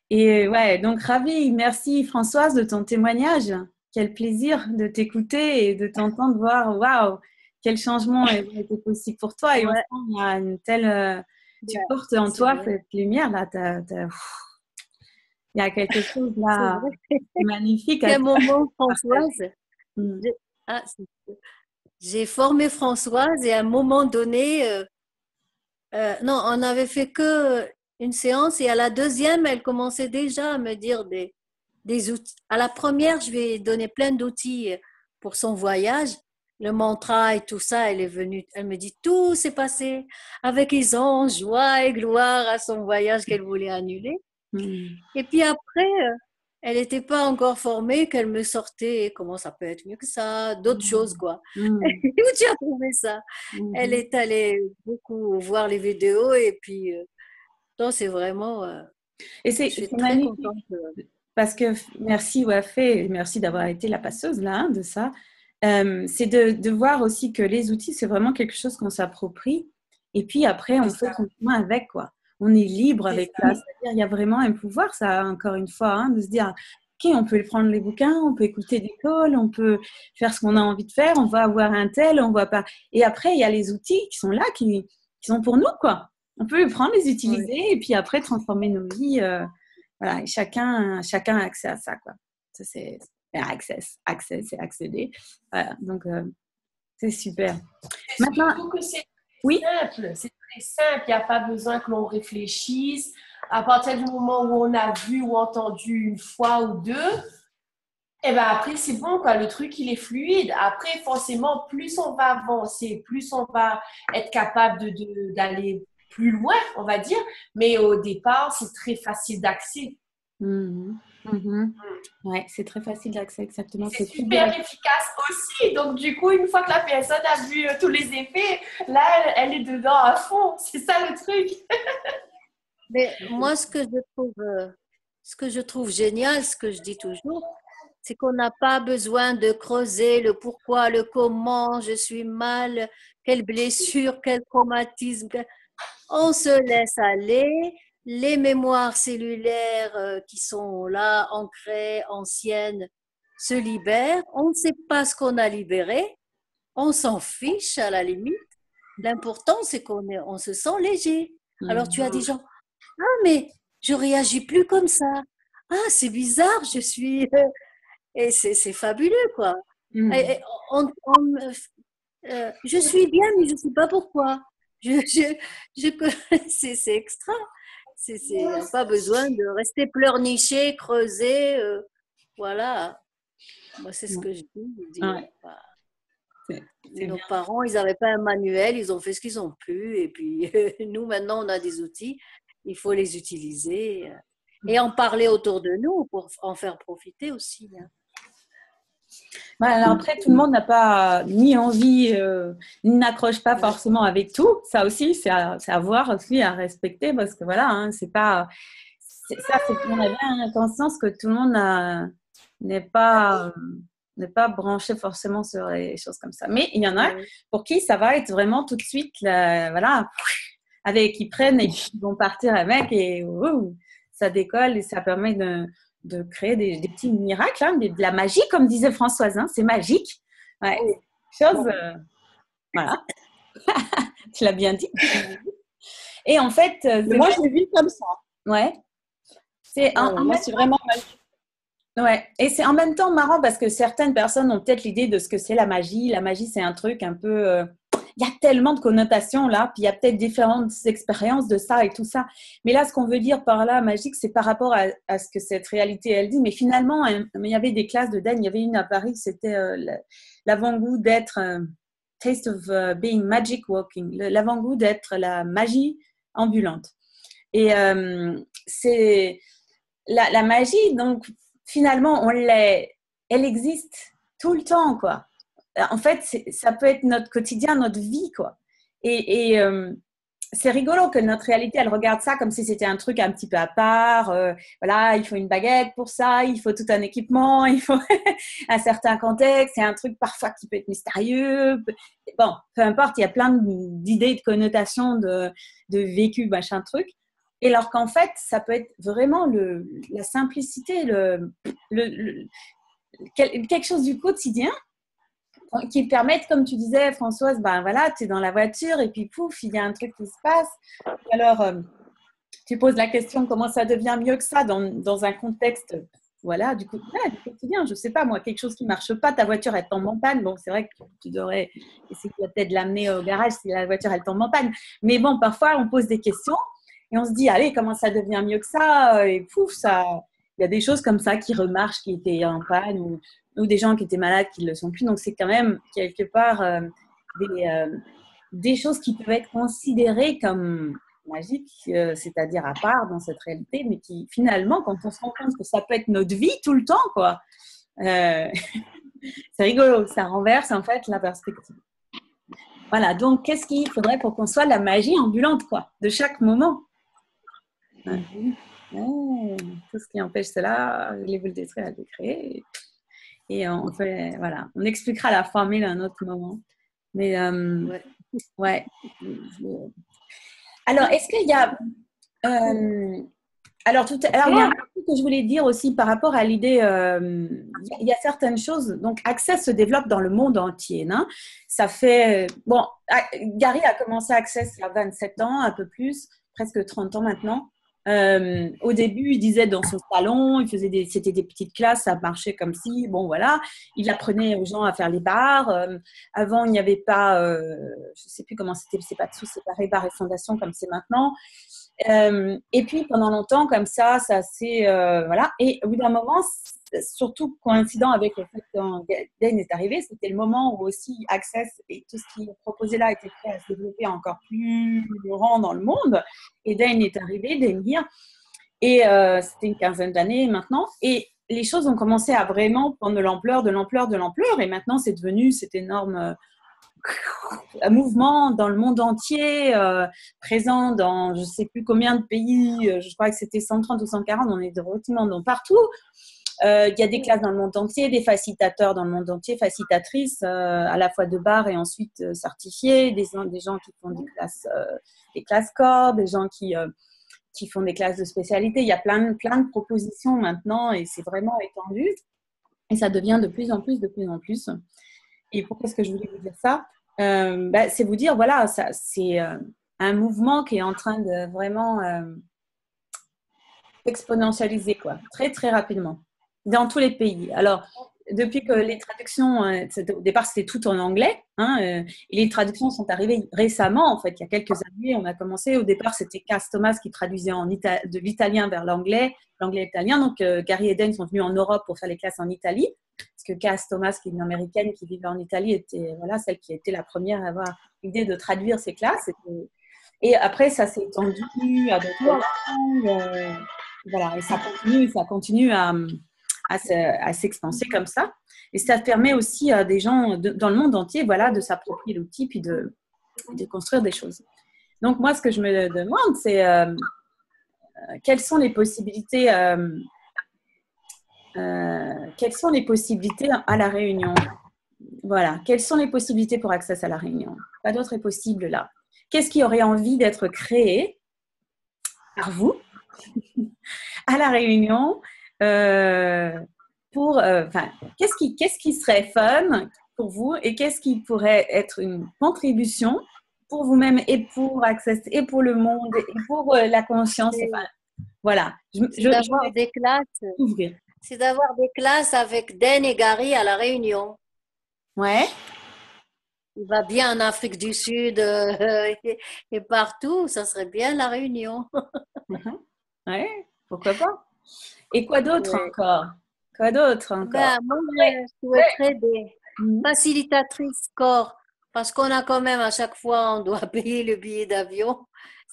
Et ouais, donc ravie. Merci Françoise de ton témoignage. Quel plaisir de t'écouter et de t'entendre voir. Waouh! Quel changement a été possible pour toi. Et on sent qu'il y a une telle... tu portes en toi cette lumière là. Il y a quelque chose là magnifique. À un moment, Françoise, j'ai formé Françoise et à un moment donné, non, on n'avait fait que une séance et à la deuxième, elle commençait déjà à me dire des outils. À la première, je lui ai donné plein d'outils pour son voyage. Le mantra et tout ça, elle est venue, elle me dit tout s'est passé avec les anges, joie et gloire à son voyage qu'elle voulait annuler. Et puis après, elle n'était pas encore formée qu'elle me sortait comment ça peut être mieux que ça, d'autres choses quoi. Où tu as trouvé ça? Elle est allée beaucoup voir les vidéos et puis non, c'est vraiment. Et c'est magnifique parce que merci Wafé, merci d'avoir été la passeuse là de ça. C'est de voir aussi que les outils, c'est vraiment quelque chose qu'on s'approprie et puis après, on fait son chemin avec, quoi. On est libre avec ça. C'est-à-dire, il y a vraiment un pouvoir, ça, encore une fois, hein, de se dire, OK, on peut prendre les bouquins, on peut écouter des calls, on peut faire ce qu'on a envie de faire, on va avoir un tel, on va pas... Et après, il y a les outils qui sont là, qui sont pour nous, quoi. On peut les prendre, les utiliser et puis après, transformer nos vies. Voilà, et chacun a accès à ça, quoi. Ça, c'est... Accès, c'est accéder. Voilà, donc c'est super. Maintenant, surtout que c'est simple, c'est très simple, il n'y a pas besoin que l'on réfléchisse. À partir du moment où on a vu ou entendu une fois ou deux, et ben après c'est bon, quoi. Le truc il est fluide. Après forcément, plus on va avancer, plus on va être capable d'aller plus loin, on va dire. Mais au départ, c'est très facile d'accès. Ouais, c'est très facile d'accès, exactement. C'est super efficace aussi. Donc, du coup, une fois que la personne a vu tous les effets, là, elle est dedans à fond. C'est ça le truc. Mais moi, ce que je trouve génial, ce que je dis toujours, c'est qu'on n'a pas besoin de creuser le pourquoi, le comment, je suis mal, quelle blessure, quel traumatisme. On se laisse aller. Les mémoires cellulaires qui sont là, ancrées, anciennes, se libèrent. On ne sait pas ce qu'on a libéré. On s'en fiche à la limite. L'important, c'est on se sent léger. Alors, tu as des gens, ah, mais je réagis plus comme ça. Ah, c'est bizarre, je suis... Et c'est fabuleux, quoi. Et je suis bien, mais je ne sais pas pourquoi. C'est extra. Il n'y a pas besoin de rester pleurnicher, creuser. Voilà. Moi, c'est ce que je dis. Nos parents, ils n'avaient pas un manuel, ils ont fait ce qu'ils ont pu. Et puis, nous, maintenant, on a des outils. Il faut les utiliser et en parler autour de nous pour en faire profiter aussi. Alors après, tout le monde n'a pas ni envie, ni n'accroche pas forcément avec tout. Ça aussi, c'est à voir aussi, à respecter parce que voilà, hein, c'est pas... on a bien conscience que tout le monde n'est pas branché forcément sur les choses comme ça. Mais il y en a pour qui ça va être vraiment tout de suite, voilà, avec, ils prennent et ils vont partir avec et ça décolle et ça permet de créer des petits miracles, hein, de la magie, comme disait Françoise, hein, c'est magique. Ouais. Chose, voilà. Tu l'as bien dit. Et en fait, moi, je le vis comme ça. Ouais. Moi, c'est vraiment magique. Ouais. Et c'est en même temps marrant parce que certaines personnes ont peut-être l'idée de ce que c'est la magie. La magie, c'est un truc un peu… Il y a tellement de connotations là, puis il y a peut-être différentes expériences de ça et tout ça. Mais là, ce qu'on veut dire par là, magique, c'est par rapport à ce que cette réalité, elle dit. Mais finalement, il y avait des classes de Dan, il y avait une à Paris, c'était l'avant-goût d'être… Taste of being magic walking, l'avant-goût d'être la magie ambulante. Et c'est la magie, donc finalement, elle existe tout le temps, quoi. En fait, ça peut être notre quotidien, notre vie, quoi. Et c'est rigolo que notre réalité, elle regarde ça comme si c'était un truc un petit peu à part. Voilà, il faut une baguette pour ça, il faut tout un équipement, il faut un certain contexte. C'est un truc parfois qui peut être mystérieux. Bon, peu importe, il y a plein d'idées, de connotations, de vécu, machin truc. Et alors qu'en fait, ça peut être vraiment la simplicité, quelque chose du quotidien qui permettent, comme tu disais, Françoise, ben voilà, tu es dans la voiture et puis pouf, il y a un truc qui se passe. Alors, tu poses la question comment ça devient mieux que ça dans un contexte, voilà, du quotidien. Je ne sais pas, moi, quelque chose qui ne marche pas, ta voiture, elle tombe en panne. Bon, c'est vrai que tu devrais essayer peut-être de l'amener au garage si la voiture, elle tombe en panne. Mais bon, parfois, on pose des questions et on se dit, allez, comment ça devient mieux que ça? Et pouf, il y a des choses comme ça qui remarchent, qui étaient en panne ou des gens qui étaient malades qui ne le sont plus. Donc, c'est quand même quelque part des choses qui peuvent être considérées comme magiques, c'est-à-dire à part dans cette réalité, mais qui finalement, quand on se rend compte que ça peut être notre vie tout le temps, quoi, c'est rigolo, ça renverse en fait la perspective. Voilà, donc qu'est-ce qu'il faudrait pour qu'on soit la magie ambulante, quoi, de chaque moment. Tout ce qui empêche cela, les boules d'étrait à décréer. Et on fait, voilà, on expliquera la formule à un autre moment. Mais ouais. Alors, est-ce qu'il y a alors il y a un truc que je voulais dire aussi par rapport à l'idée, il y a certaines choses, donc Access se développe dans le monde entier. Non, ça fait, bon, Gary a commencé Access il y a 27 ans, un peu plus, presque 30 ans maintenant. Au début, il disait dans son salon, c'était des petites classes, ça marchait comme si, bon voilà, il apprenait aux gens à faire les bars. Avant, il n'y avait pas, je ne sais plus comment c'était, c'est pas tout séparé bar et fondation comme c'est maintenant. Et puis pendant longtemps, comme ça s'est voilà. Et au bout d'un moment, surtout coïncident avec le fait quand Dan est arrivé, c'était le moment où aussi Access et tout ce qui est proposé là était prêt à se développer encore plus grand dans le monde. Et Dan est arrivé, Dan Gear, et c'était une quinzaine d'années maintenant. Et les choses ont commencé à vraiment prendre de l'ampleur. Et maintenant, c'est devenu cet énorme un mouvement dans le monde entier, présent dans je ne sais plus combien de pays, je crois que c'était 130 ou 140, on est relativement dans partout. Il y a des classes dans le monde entier, des facilitateurs dans le monde entier, facilitatrices à la fois de bar et ensuite certifiées, des gens qui font des classes corps, des gens qui font des classes de spécialité. Il y a plein de propositions maintenant et c'est vraiment étendu et ça devient de plus en plus. Et pourquoi est-ce que je voulais vous dire ça? C'est vous dire, voilà, c'est un mouvement qui est en train de vraiment exponentialiser, quoi, très, très rapidement, dans tous les pays. Alors, depuis que les traductions, au départ, c'était tout en anglais, hein, et les traductions sont arrivées récemment, en fait, il y a quelques années, on a commencé. Au départ, c'était Cass Thomas qui traduisait de l'italien vers l'anglais-italien. Donc, Gary et Dan sont venus en Europe pour faire les classes en Italie, parce que Cass Thomas, qui est une américaine qui vivait en Italie, était voilà, celle qui a été la première à avoir l'idée de traduire ces classes. Et après, ça s'est étendu à d'autres langues. Voilà, et ça continue à s'expanser comme ça. Et ça permet aussi à des gens dans le monde entier, voilà, de s'approprier l'outil puis de construire des choses. Donc, moi, ce que je me demande, c'est quelles sont les possibilités à La Réunion. Voilà, quelles sont les possibilités pour Access à La Réunion? Pas d'autre est possible là. qu'est-ce qui aurait envie d'être créé par vous à La Réunion qu'est-ce qui serait fun pour vous et qu'est-ce qui pourrait être une contribution pour vous-même et pour Access et pour le monde et pour la conscience. Voilà. C'est d'avoir des classes. Ouvrir. C'est d'avoir des classes avec Den et Gary à La Réunion. Ouais. Il va bien en Afrique du Sud et partout. Ça serait bien La Réunion. Ouais, pourquoi pas. Et quoi d'autre encore? Quoi d'autre encore? Moi, je souhaiterais des facilitatrices corps. Parce qu'on a quand même, à chaque fois, on doit payer le billet d'avion.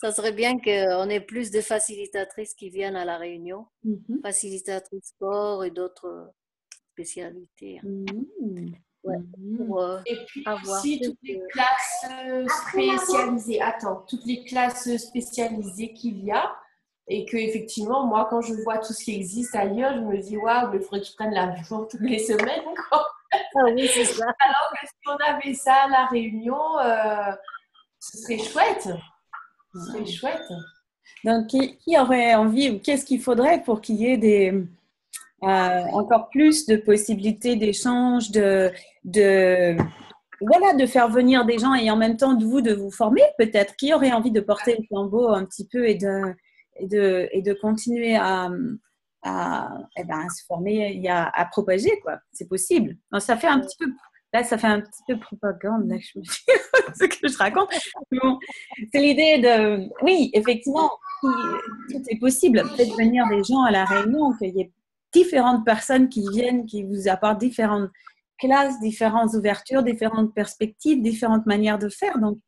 Ça serait bien qu'on ait plus de facilitatrices qui viennent à La Réunion. Facilitatrices corps et d'autres spécialités. Et puis aussi toutes les classes spécialisées. Toutes les classes spécialisées qu'il y a. Et que effectivement, moi, quand je vois tout ce qui existe ailleurs, je me dis, waouh, il faudrait que je prenne l'avion toutes les semaines, quoi. Ah oui, c'est ça. Alors que si on avait ça à La Réunion, ce serait chouette. Ce serait chouette. Donc, qui aurait envie, ou qu'est-ce qu'il faudrait pour qu'il y ait encore plus de possibilités d'échange, de faire venir des gens et en même temps de vous former peut-être? Qui aurait envie de porter le flambeau un petit peu et de continuer à se former, à propager, quoi. C'est possible. Donc, ça fait un petit peu, là, ça fait un petit peu propagande, là, je me dis, ce que je raconte. Bon, c'est l'idée de, oui, effectivement, tout est possible. Faites venir des gens à La Réunion, qu'il y ait différentes personnes qui viennent, qui vous apportent différentes classes, différentes ouvertures, différentes perspectives, différentes manières de faire. Donc,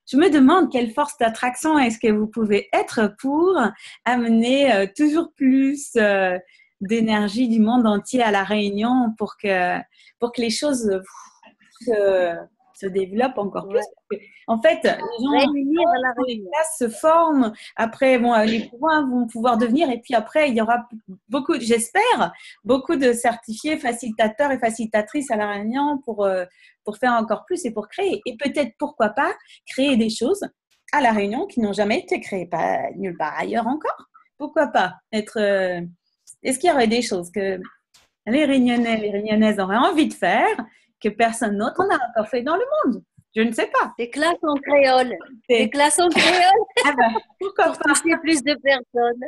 je me demande quelle force d'attraction est-ce que vous pouvez être pour amener toujours plus d'énergie du monde entier à La Réunion pour que les choses se développent encore plus. En fait, les gens, les classes se forment. Après, les points vont pouvoir devenir. Et puis après, il y aura j'espère, beaucoup de certifiés facilitateurs et facilitatrices à La Réunion pour faire encore plus et pour créer. Et peut-être, pourquoi pas, créer des choses à La Réunion qui n'ont jamais été créées nulle part ailleurs encore. Pourquoi pas est-ce qu'il y aurait des choses que les Réunionnais, les Réunionnaises auraient envie de faire que personne d'autre n'a encore fait dans le monde? Je ne sais pas. Des classes en créole. Des classes en créole. Ah ben, pourquoi pour toucher plus de personnes.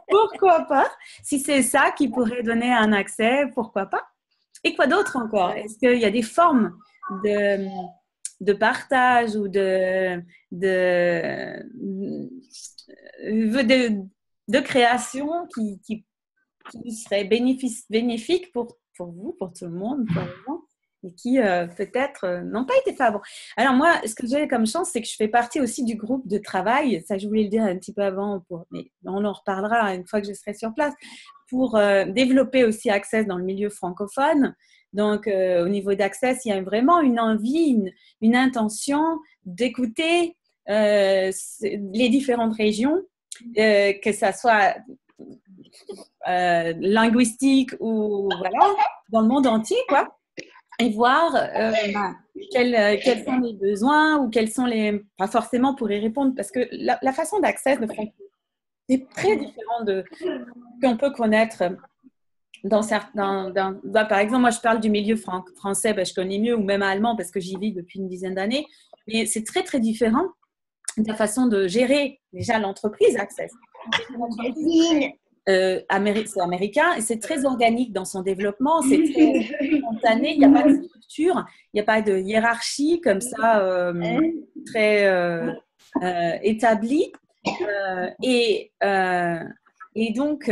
Pourquoi pas? Si c'est ça qui pourrait donner un accès, pourquoi pas? Et quoi d'autre encore? Est-ce qu'il y a des formes de partage ou de création qui seraient bénéfiques pour vous, pour tout le monde, par exemple, et qui peut-être n'ont pas été fait avant. Alors moi, ce que j'ai comme chance, c'est que je fais partie aussi du groupe de travail, ça je voulais le dire un petit peu avant, mais on en reparlera une fois que je serai sur place, pour développer aussi Access dans le milieu francophone. Donc au niveau d'Access, il y a vraiment une envie, une intention d'écouter les différentes régions, que ça soit linguistique ou dans le monde entier, quoi. Et voir quels sont les besoins ou quels sont pas forcément pour y répondre, parce que la façon d'accès de francophone est très différente qu'on peut connaître dans certains. Par exemple, moi je parle du milieu français, je connais mieux, ou même allemand parce que j'y vis depuis une dizaine d'années, mais c'est très très différent de la façon de gérer déjà l'entreprise Access. C'est américain et c'est très organique dans son développement, c'est très spontané, il n'y a pas de structure, il n'y a pas de hiérarchie comme ça très établie et donc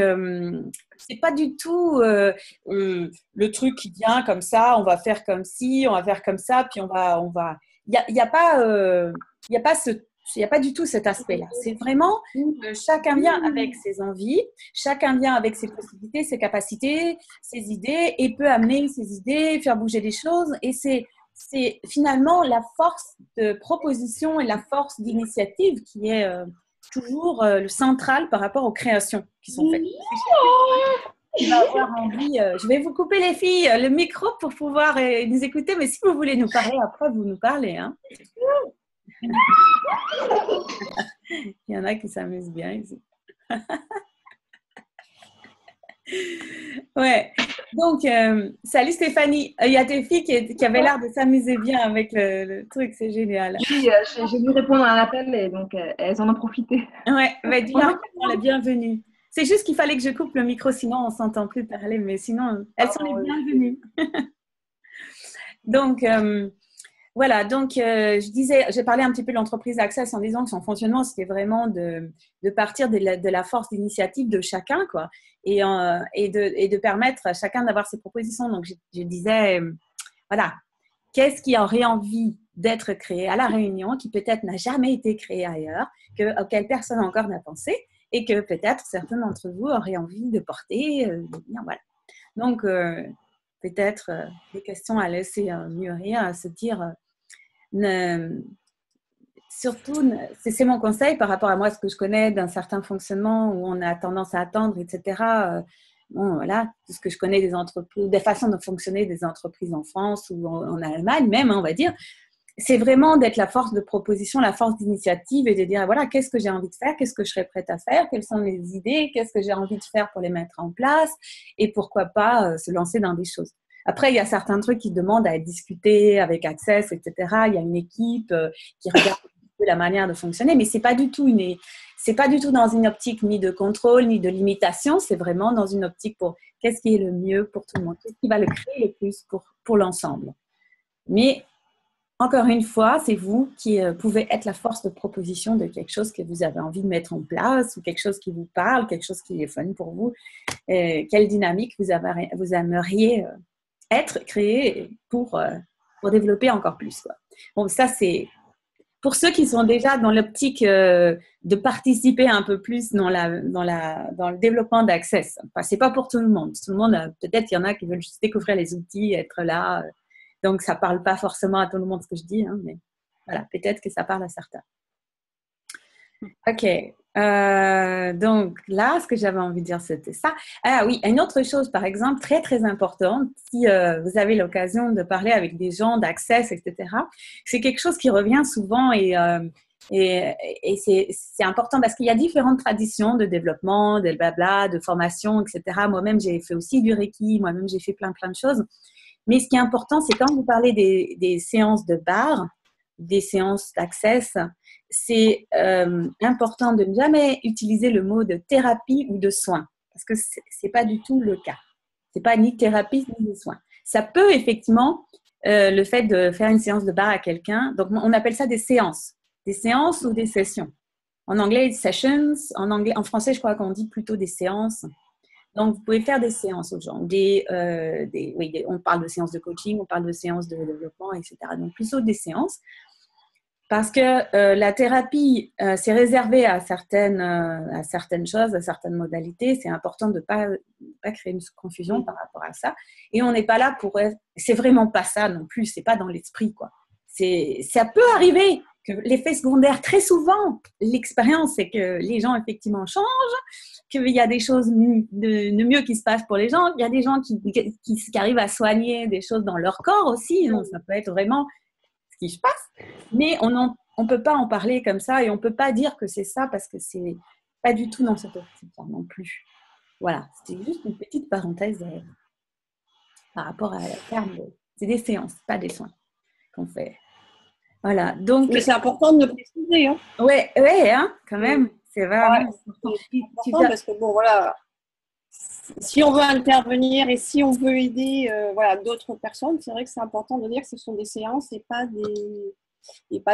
c'est pas du tout le truc qui vient comme ça, on va faire comme ci, on va faire comme ça, puis on va il y a pas du tout cet aspect-là. C'est vraiment chacun vient avec ses envies, chacun vient avec ses possibilités, ses capacités, ses idées et peut amener ses idées, faire bouger les choses. Et c'est finalement la force de proposition et la force d'initiative qui est toujours le central par rapport aux créations qui sont faites. Je vais avoir envie, je vais vous couper les filles le micro pour pouvoir nous écouter, mais si vous voulez nous parler après, vous nous parlez. Hein. Il y en a qui s'amusent bien ici. Ouais. Donc, salut Stéphanie. Il y a tes filles qui avaient l'air de s'amuser bien avec le truc. C'est génial. Oui, j'ai dû répondre à un appel et donc elles en ont profité. Ouais, bah, dis-leur la bienvenue. C'est juste qu'il fallait que je coupe le micro, sinon on ne s'entend plus parler. Mais sinon, elles sont les bienvenues. Donc, voilà, donc je disais, j'ai parlé un petit peu de l'entreprise Access en disant que son fonctionnement, c'était vraiment de partir de la force d'initiative de chacun, quoi, et de permettre à chacun d'avoir ses propositions. Donc, je disais, voilà, qu'est-ce qui aurait envie d'être créé à La Réunion, qui peut-être n'a jamais été créé ailleurs, auquel personne encore n'a pensé, et que peut-être certains d'entre vous auraient envie de porter, voilà. Donc, peut-être des questions à laisser mûrir, à se dire... surtout, c'est mon conseil par rapport à moi, ce que je connais d'un certain fonctionnement où on a tendance à attendre, etc. Bon, voilà, tout ce que je connais des entreprises, des façons de fonctionner des entreprises en France ou en Allemagne même, hein, on va dire, c'est vraiment d'être la force de proposition, la force d'initiative et de dire, voilà, qu'est-ce que j'ai envie de faire, qu'est-ce que je serais prête à faire, quelles sont mes idées, qu'est-ce que j'ai envie de faire pour les mettre en place et pourquoi pas se lancer dans des choses. Après, il y a certains trucs qui demandent à être discutés avec Access, etc. Il y a une équipe qui regarde la manière de fonctionner, mais c'est pas du tout dans une optique ni de contrôle, ni de limitation. C'est vraiment dans une optique pour qu'est-ce qui est le mieux pour tout le monde, qu'est-ce qui va le créer le plus pour l'ensemble. Mais encore une fois, c'est vous qui pouvez être la force de proposition de quelque chose que vous avez envie de mettre en place ou quelque chose qui vous parle, quelque chose qui est fun pour vous. Quelle dynamique vous aimeriez être créé pour développer encore plus, quoi. Bon, ça, c'est pour ceux qui sont déjà dans l'optique de participer un peu plus dans le développement d'Access. Enfin, c'est pas pour tout le monde. Tout le monde, peut-être il y en a qui veulent juste découvrir les outils, être là. Donc, ça parle pas forcément à tout le monde ce que je dis, hein, mais voilà, peut-être que ça parle à certains. Ok. Donc là, ce que j'avais envie de dire, c'était ça. Ah oui, une autre chose, par exemple, très, très importante, si vous avez l'occasion de parler avec des gens d'Access, etc., c'est quelque chose qui revient souvent et c'est important parce qu'il y a différentes traditions de développement, de blabla, de formation, etc. Moi-même, j'ai fait aussi du Reiki, moi-même, j'ai fait plein de choses. Mais ce qui est important, c'est quand vous parlez des séances de bar, des séances d'Access, c'est important de ne jamais utiliser le mot de thérapie ou de soins, parce que ce n'est pas du tout le cas. Ce n'est pas ni thérapie ni de soins. Ça peut effectivement, le fait de faire une séance de bar à quelqu'un, donc on appelle ça des séances ou des sessions. En anglais, sessions, en français, je crois qu'on dit plutôt des séances. Donc, vous pouvez faire des séances aux gens. On parle de séances de coaching, on parle de séances de développement, etc. Donc, plutôt des séances. Parce que la thérapie, c'est réservé à certaines choses, à certaines modalités. C'est important de ne pas créer une confusion par rapport à ça. Et on n'est pas là pour... C'est vraiment pas ça non plus. C'est pas dans l'esprit, quoi. Ça peut arriver que l'effet secondaire, très souvent, l'expérience, c'est que les gens, effectivement, changent, qu'il y a des choses de mieux qui se passent pour les gens. Il y a des gens qui arrivent à soigner des choses dans leur corps aussi. Donc, ça peut être vraiment ce qui se passe. Mais on ne peut pas en parler comme ça et on ne peut pas dire que c'est ça parce que c'est pas du tout dans cette optique non plus. Voilà, c'était juste une petite parenthèse par rapport à la terme. C'est des séances, pas des soins qu'on fait. Voilà, donc... Mais c'est important de le préciser. Hein. Ouais, hein, quand même. C'est vraiment important. C'est important parce que, bon, voilà, si on veut intervenir et si on veut aider d'autres personnes, c'est vrai que c'est important de dire que ce sont des séances et pas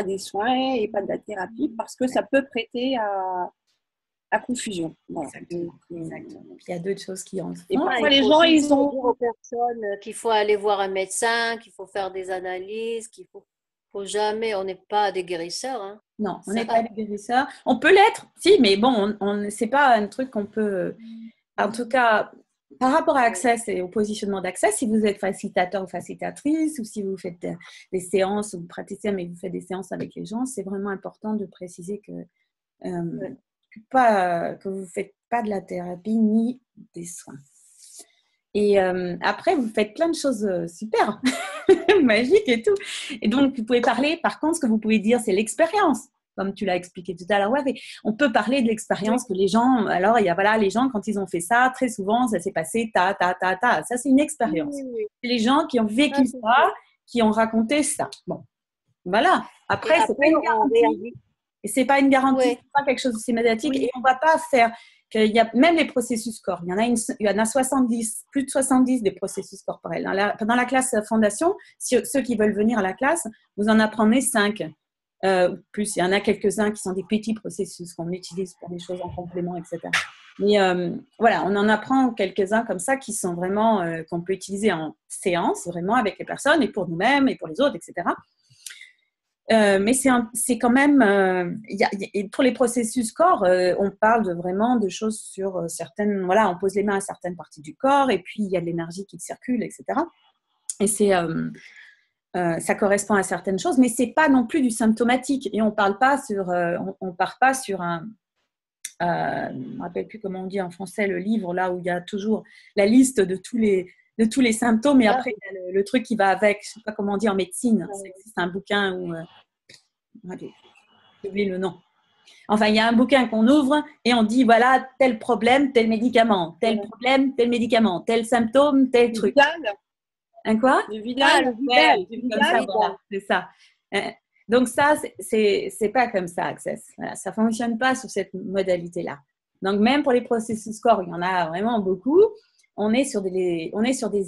des soins et pas de la thérapie parce que ça peut prêter à confusion. Voilà. Exactement. Il y a d'autres choses qui en font. Et parfois, les gens, ils ont... dire aux personnes qu'il faut aller voir un médecin, qu'il faut faire des analyses, qu'il faut jamais... On n'est pas des guérisseurs. Hein. Non, on n'est pas des guérisseurs. On peut l'être, si, mais bon, c'est pas un truc qu'on peut... En tout cas, par rapport à Access et au positionnement d'Access, si vous êtes facilitateur ou facilitatrice ou si vous faites des séances ou vous pratiquez, mais vous faites des séances avec les gens, c'est vraiment important de préciser que vous ne faites pas de la thérapie ni des soins. Et après, vous faites plein de choses super. magique et tout. Et donc, vous pouvez parler, par contre, ce que vous pouvez dire, c'est l'expérience. Comme tu l'as expliqué tout à l'heure, ouais, on peut parler de l'expérience que les gens, alors il y a voilà, les gens quand ils ont fait ça, très souvent ça s'est passé ta. Ça c'est une expérience. C'est les gens qui ont vécu ça, qui ont raconté ça. Bon, voilà. Après c'est pas une garantie. Et c'est pas une garantie, c'est pas quelque chose de médiatique et on va pas faire. Il y a même les processus corps. Il y en a 70, plus de 70 des processus corporels. Dans la classe fondation, ceux qui veulent venir à la classe, vous en apprenez 5. Plus, il y en a quelques-uns qui sont des petits processus qu'on utilise pour des choses en complément, etc. Mais voilà, on en apprend quelques-uns comme ça qui sont vraiment, qu'on peut utiliser en séance, vraiment avec les personnes et pour nous-mêmes et pour les autres, etc. Mais c'est quand même, pour les processus corps, on parle vraiment de choses sur certaines, voilà, on pose les mains à certaines parties du corps et puis il y a de l'énergie qui circule, etc. Et ça correspond à certaines choses, mais c'est pas non plus du symptomatique. Et on part pas sur un, je me rappelle plus comment on dit en français le livre là où il y a toujours la liste de tous les symptômes et après il y a le truc qui va avec. Je sais pas comment on dit en médecine. C'est un bouquin où j'ai oublié le nom. Enfin, il y a un bouquin qu'on ouvre et on dit voilà tel problème, tel médicament, tel problème, tel médicament, tel symptôme, tel truc. Un quoi? Le Vidal. Voilà, c'est ça. Donc ça, c'est pas comme ça, Access. Voilà, ça fonctionne pas sur cette modalité-là. Donc même pour les processus corps, il y en a vraiment beaucoup. On est sur des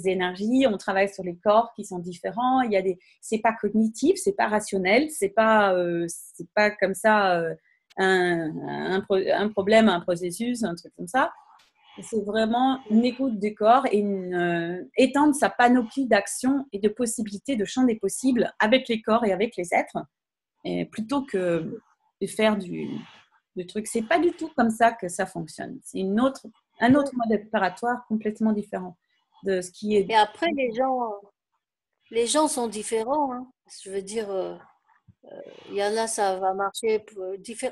énergies, on travaille sur les corps qui sont différents. C'est pas cognitif, c'est pas rationnel, c'est pas comme ça un problème, un processus, un truc comme ça. C'est vraiment une écoute du corps et étendre sa panoplie d'actions et de possibilités, de champ des possibles avec les corps et avec les êtres, et plutôt que de faire du truc. C'est pas du tout comme ça que ça fonctionne. C'est un autre mode opératoire complètement différent de ce qui est. Et après, les gens sont différents. Hein. Je veux dire, il y en a, ça va marcher,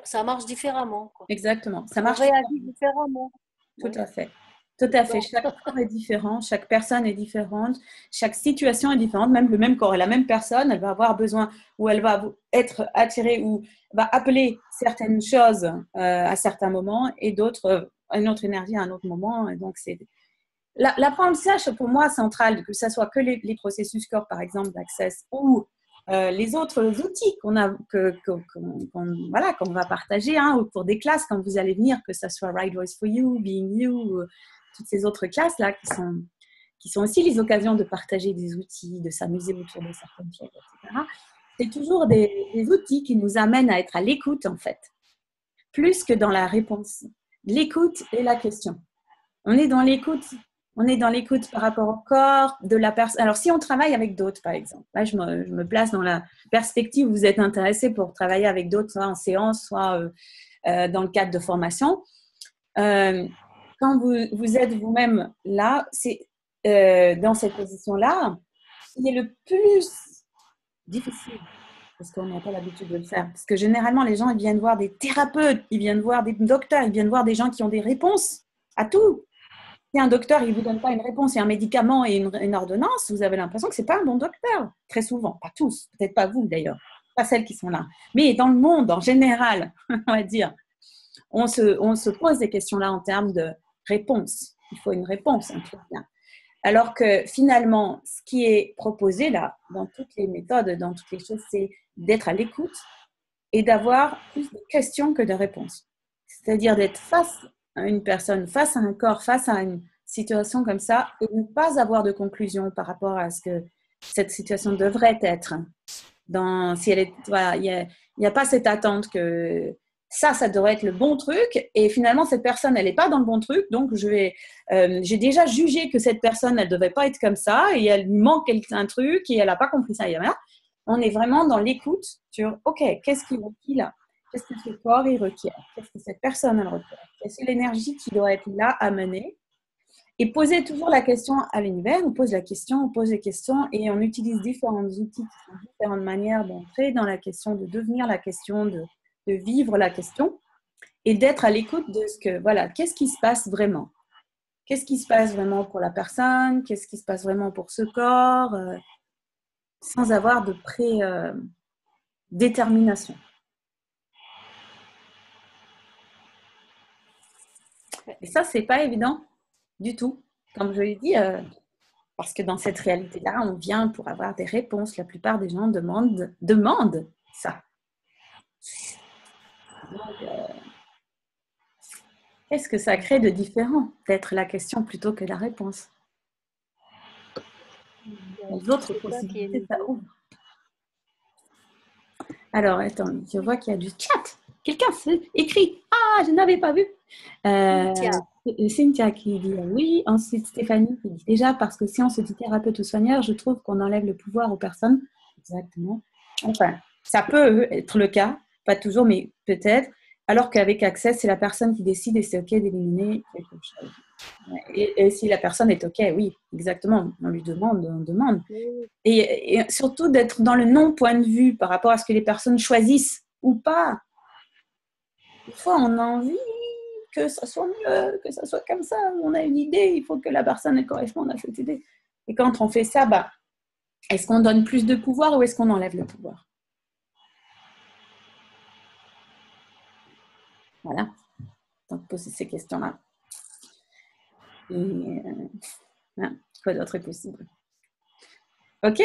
ça marche différemment. Quoi. Exactement. Ça marche. On réagit différemment. Tout à fait. Tout à fait. Chaque corps est différent, chaque personne est différente, chaque situation est différente. Même le même corps et la même personne, elle va avoir besoin ou elle va être attirée ou va appeler certaines choses à certains moments et d'autres, une autre énergie à un autre moment. Et donc, c'est l'apprentissage pour moi central, que ce soit que les processus corps, par exemple, d'Access ou les autres outils qu'on va partager au cours des classes quand vous allez venir, que ce soit Right Voice for You, Being You, toutes ces autres classes là qui sont aussi les occasions de partager des outils, de s'amuser autour de certaines choses, etc. C'est toujours des outils qui nous amènent à être à l'écoute en fait, plus que dans la réponse. L'écoute et la question. On est dans l'écoute par rapport au corps de la personne. Alors, si on travaille avec d'autres, par exemple, là, je me place dans la perspective où vous êtes intéressé pour travailler avec d'autres, soit en séance, soit dans le cadre de formation. Quand vous êtes vous-même là, c'est dans cette position-là, il est le plus difficile, parce qu'on n'a pas l'habitude de le faire. Parce que généralement, les gens, ils viennent voir des thérapeutes, ils viennent voir des docteurs, ils viennent voir des gens qui ont des réponses à tout. Si un docteur ne vous donne pas une réponse et un médicament et une ordonnance, vous avez l'impression que ce n'est pas un bon docteur. Très souvent, pas tous, peut-être pas vous d'ailleurs, pas celles qui sont là. Mais dans le monde, en général, on va dire, on se pose des questions-là en termes de réponse. Il faut une réponse, un truc bien. Alors que finalement, ce qui est proposé là, dans toutes les méthodes, dans toutes les choses, c'est d'être à l'écoute et d'avoir plus de questions que de réponses. C'est-à-dire d'être face à une personne, face à un corps, face à une situation comme ça, et ne pas avoir de conclusion par rapport à ce que cette situation devrait être. Si elle est, voilà, il n'y a pas cette attente que ça devrait être le bon truc, et finalement cette personne, elle n'est pas dans le bon truc, donc j'ai déjà jugé que cette personne, elle ne devait pas être comme ça, et elle lui manque un truc, et elle n'a pas compris ça. Et voilà. On est vraiment dans l'écoute sur, ok, qu'est-ce qu'il requiert là? Qu'est-ce que ce corps il requiert? Qu'est-ce que cette personne elle requiert? Quelle est l'énergie qui doit être là à mener? Et poser toujours la question à l'univers. On pose la question, on pose les questions et on utilise différents outils qui sont différentes manières d'entrer dans la question, de devenir la question, de vivre la question et d'être à l'écoute de ce que, voilà, qu'est-ce qui se passe vraiment? Qu'est-ce qui se passe vraiment pour la personne? Qu'est-ce qui se passe vraiment pour ce corps? sans avoir de détermination. Et ça, c'est pas évident du tout. Comme je l'ai dit, parce que dans cette réalité-là, on vient pour avoir des réponses. La plupart des gens demandent ça. Donc, qu'est-ce que ça crée de différent d'être la question plutôt que la réponse? Les autres possibilités, ça ouvre. Alors, attends, je vois qu'il y a du chat. Quelqu'un écrit. Ah, je n'avais pas vu. Cynthia qui dit oui. Ensuite, Stéphanie qui dit déjà, parce que si on se dit thérapeute ou soigneur, je trouve qu'on enlève le pouvoir aux personnes. Exactement. Enfin, ça peut être le cas, pas toujours, mais peut-être. Alors qu'avec Access, c'est la personne qui décide et c'est OK d'éliminer quelque chose. Et si la personne est OK, oui, exactement, on lui demande, on demande. Et surtout d'être dans le non-point de vue par rapport à ce que les personnes choisissent ou pas. Des fois, on a envie que ça soit mieux, que ça soit comme ça. On a une idée, il faut que la personne corresponde à cette idée. Et quand on fait ça, est-ce qu'on donne plus de pouvoir ou est-ce qu'on enlève le pouvoir? Voilà. Donc, poser ces questions-là. Et quoi d'autre est possible? OK.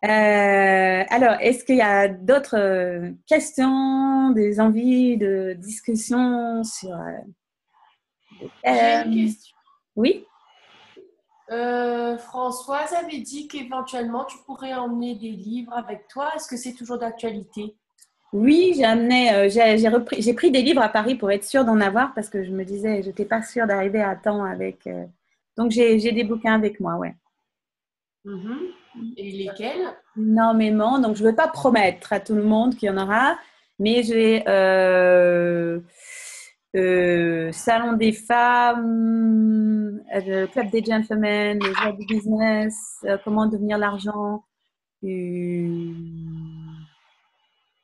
Alors, est-ce qu'il y a d'autres questions, des envies de discussion sur J'ai une question. Oui. Françoise avait dit qu'éventuellement tu pourrais emmener des livres avec toi. Est-ce que c'est toujours d'actualité? Oui, j'ai pris des livres à Paris pour être sûre d'en avoir parce que je me disais, je n'étais pas sûre d'arriver à temps avec. Donc, j'ai des bouquins avec moi, ouais. Et lesquels? Énormément. Donc, je ne veux pas promettre à tout le monde qu'il y en aura, mais j'ai Salon des femmes, le Club des gentlemen, les joies du business, comment devenir l'argent.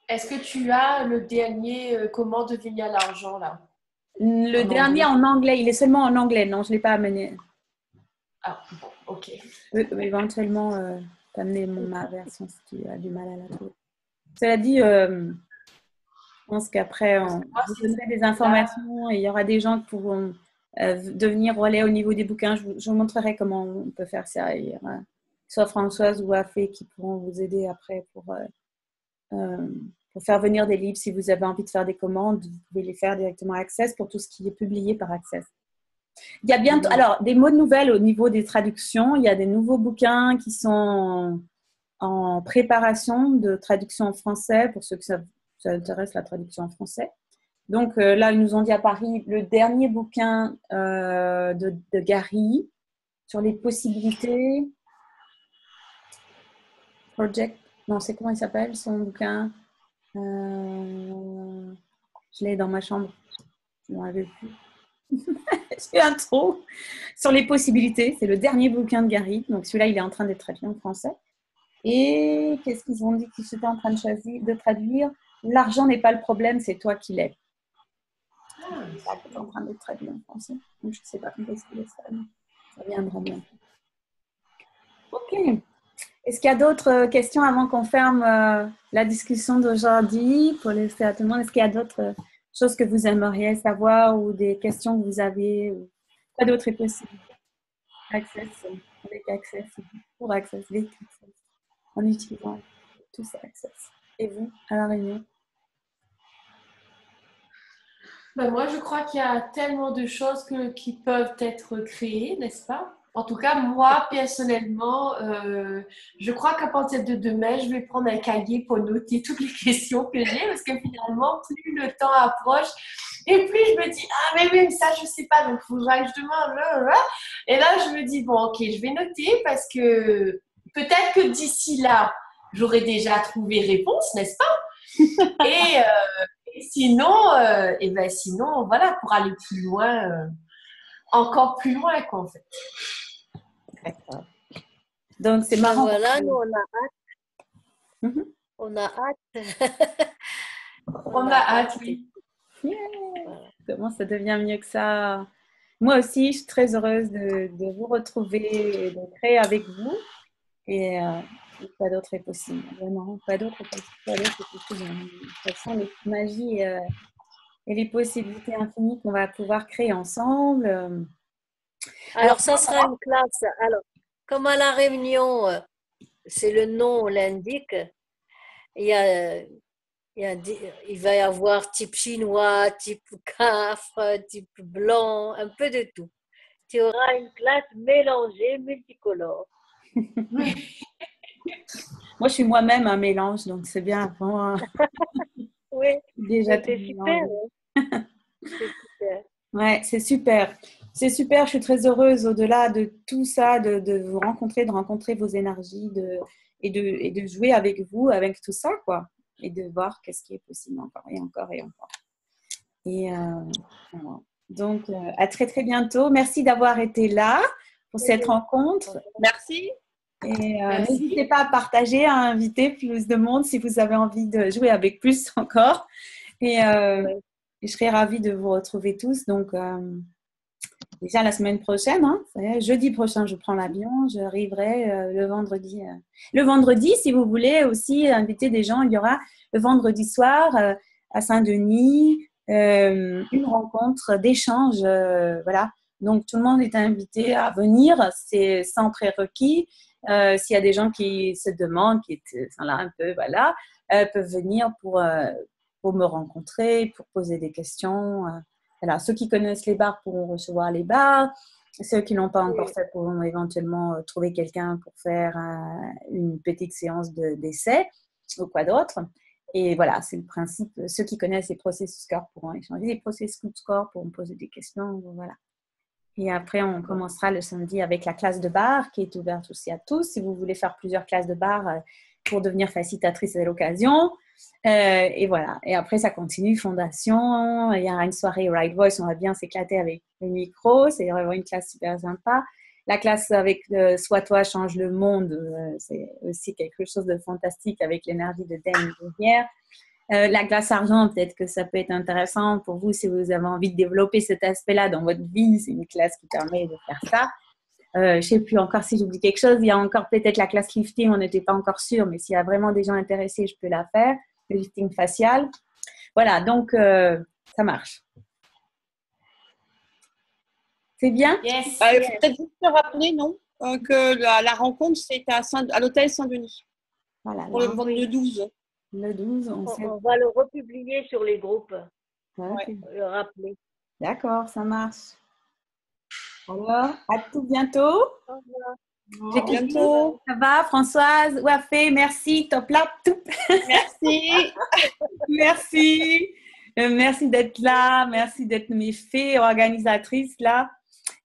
Est-ce que tu as le dernier Comment devenir l'argent là? Le dernier en anglais, il est seulement en anglais. Non, je ne l'ai pas amené. Ah, bon, ok. Éventuellement, t'amener ma version si tu as du mal à la trouver. Cela dit, je pense qu'après, on vous donnerai des informations et il y aura des gens qui pourront devenir relais au niveau des bouquins. Je vous montrerai comment on peut faire ça. Il y aura soit Françoise ou Afé qui pourront vous aider après pour faire venir des livres. Si vous avez envie de faire des commandes, vous pouvez les faire directement à Access pour tout ce qui est publié par Access. Il y a bientôt, alors, des mots de nouvelles au niveau des traductions. Il y a des nouveaux bouquins qui sont en préparation de traduction en français, pour ceux que ça intéresse, la traduction en français. Donc là, ils nous ont dit à Paris le dernier bouquin de Gary sur les possibilités. Project, non, c'est comment il s'appelle son bouquin? Je l'ai dans ma chambre. Je ne m'en avais plus. J'ai un trou sur les possibilités. C'est le dernier bouquin de Gary. Donc celui-là, il est en train d'être traduit en français. Et qu'est-ce qu'ils ont dit qu'ils étaient en train de traduire? L'argent n'est pas le problème, c'est toi qui l'es. C'est en train d'être traduit en français. Donc je ne sais pas quand est-ce qu'il est ça. Ça viendra bien. Ok. Est-ce qu'il y a d'autres questions avant qu'on ferme la discussion d'aujourd'hui pour laisser à tout le monde? Est-ce qu'il y a d'autres choses que vous aimeriez savoir ou des questions que vous avez? Quoi d'autre est possible? Access, avec Access, pour Access, avec Access, en utilisant tout ça, Access. Et vous, à La Réunion? Moi, je crois qu'il y a tellement de choses qui peuvent être créées, n'est-ce pas? En tout cas, moi, personnellement, je crois qu'à partir de demain, je vais prendre un cahier pour noter toutes les questions que j'ai parce que finalement, plus le temps approche et plus je me dis, ah, mais oui, ça, je ne sais pas, donc il faudra que je demande. Et là, je me dis, bon, ok, je vais noter parce que peut-être que d'ici là, j'aurai déjà trouvé réponse, n'est-ce pas? Et sinon, sinon, voilà, pour aller plus loin, encore plus loin, quoi, en fait. D'accord. Donc, c'est marrant. Voilà, nous, on a hâte. On a hâte. On a hâte, oui. Yeah. Comment ça devient mieux que ça? Moi aussi, je suis très heureuse de vous retrouver et de créer avec vous. Et pas d'autre est possible. Vraiment, pas d'autre est possible. Pas d'autre est possible. De toute façon, les magies et les possibilités infinies qu'on va pouvoir créer ensemble. Alors, ça sera une classe. Alors, comme à la réunion, c'est le nom l'indique, il y a, il va y avoir type chinois, type cafre, type blanc, un peu de tout. Tu auras une classe mélangée, multicolore. Moi, je suis moi-même un mélange, donc c'est bien. Vraiment, Oui, déjà tout c'est super. mélangé. C'est super. Ouais, c'est super. C'est super. Je suis très heureuse au-delà de tout ça, de vous rencontrer, de rencontrer vos énergies et de jouer avec vous, avec tout ça, quoi. Et de voir qu'est-ce qui est possible encore et encore et encore. Et voilà. Donc, à très, très bientôt. Merci d'avoir été là pour cette rencontre. Merci. Et Merci. n'hésitez pas à partager, à inviter plus de monde si vous avez envie de jouer avec plus encore. Et je serais ravie de vous retrouver tous. Donc, déjà la semaine prochaine, hein, jeudi prochain, je prends l'avion. J'arriverai le vendredi. Le vendredi, si vous voulez aussi inviter des gens, il y aura le vendredi soir à Saint-Denis une rencontre d'échange. Voilà. Donc, tout le monde est invité à venir. C'est sans prérequis. S'il y a des gens qui se demandent, qui sont là un peu, voilà, peuvent venir pour me rencontrer, pour poser des questions. Voilà, ceux qui connaissent les bars pourront recevoir les bars. Ceux qui n'ont pas encore fait pourront éventuellement trouver quelqu'un pour faire une petite séance d'essai ou quoi d'autre. Et voilà, c'est le principe. Ceux qui connaissent les processus corps pourront échanger les processus corps, pourront poser des questions. Voilà. Et après, on commencera le samedi avec la classe de bar qui est ouverte aussi à tous. Si vous voulez faire plusieurs classes de bar pour devenir facilitatrice à l'occasion. Et voilà. Et après, ça continue. Fondation. Il y a une soirée Right Voice. On va bien s'éclater avec le micro. C'est vraiment une classe super sympa. La classe avec Sois toi, change le monde. C'est aussi quelque chose de fantastique avec l'énergie de Dan Rivière. La glace argent, peut-être que ça peut être intéressant pour vous si vous avez envie de développer cet aspect-là dans votre vie. C'est une classe qui permet de faire ça. Je ne sais plus encore si j'oublie quelque chose. Il y a encore peut-être la classe lifting, on n'était pas encore sûr, mais s'il y a vraiment des gens intéressés, je peux la faire. Le lifting facial. Voilà, donc ça marche. C'est bien? Yes. Il faut peut-être juste te rappeler, non, que la rencontre, c'est à l'hôtel Saint-Denis. Voilà, Pour le 12. Le 12, On va le republier sur les groupes. Ouais. Le rappeler. D'accord, ça marche. Alors, à tout bientôt. Au revoir. À bientôt. Ça va, Françoise? Wafé, merci. Top là. Merci. Merci. Merci d'être là. Merci d'être mes fées organisatrices là.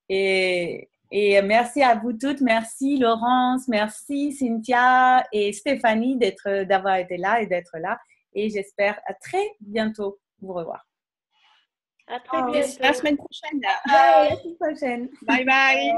Et merci à vous toutes. Merci Laurence, merci Cynthia et Stéphanie d'avoir été là et d'être là. Et j'espère à très bientôt vous revoir. À très bientôt. La semaine prochaine. À la semaine prochaine. Bye bye.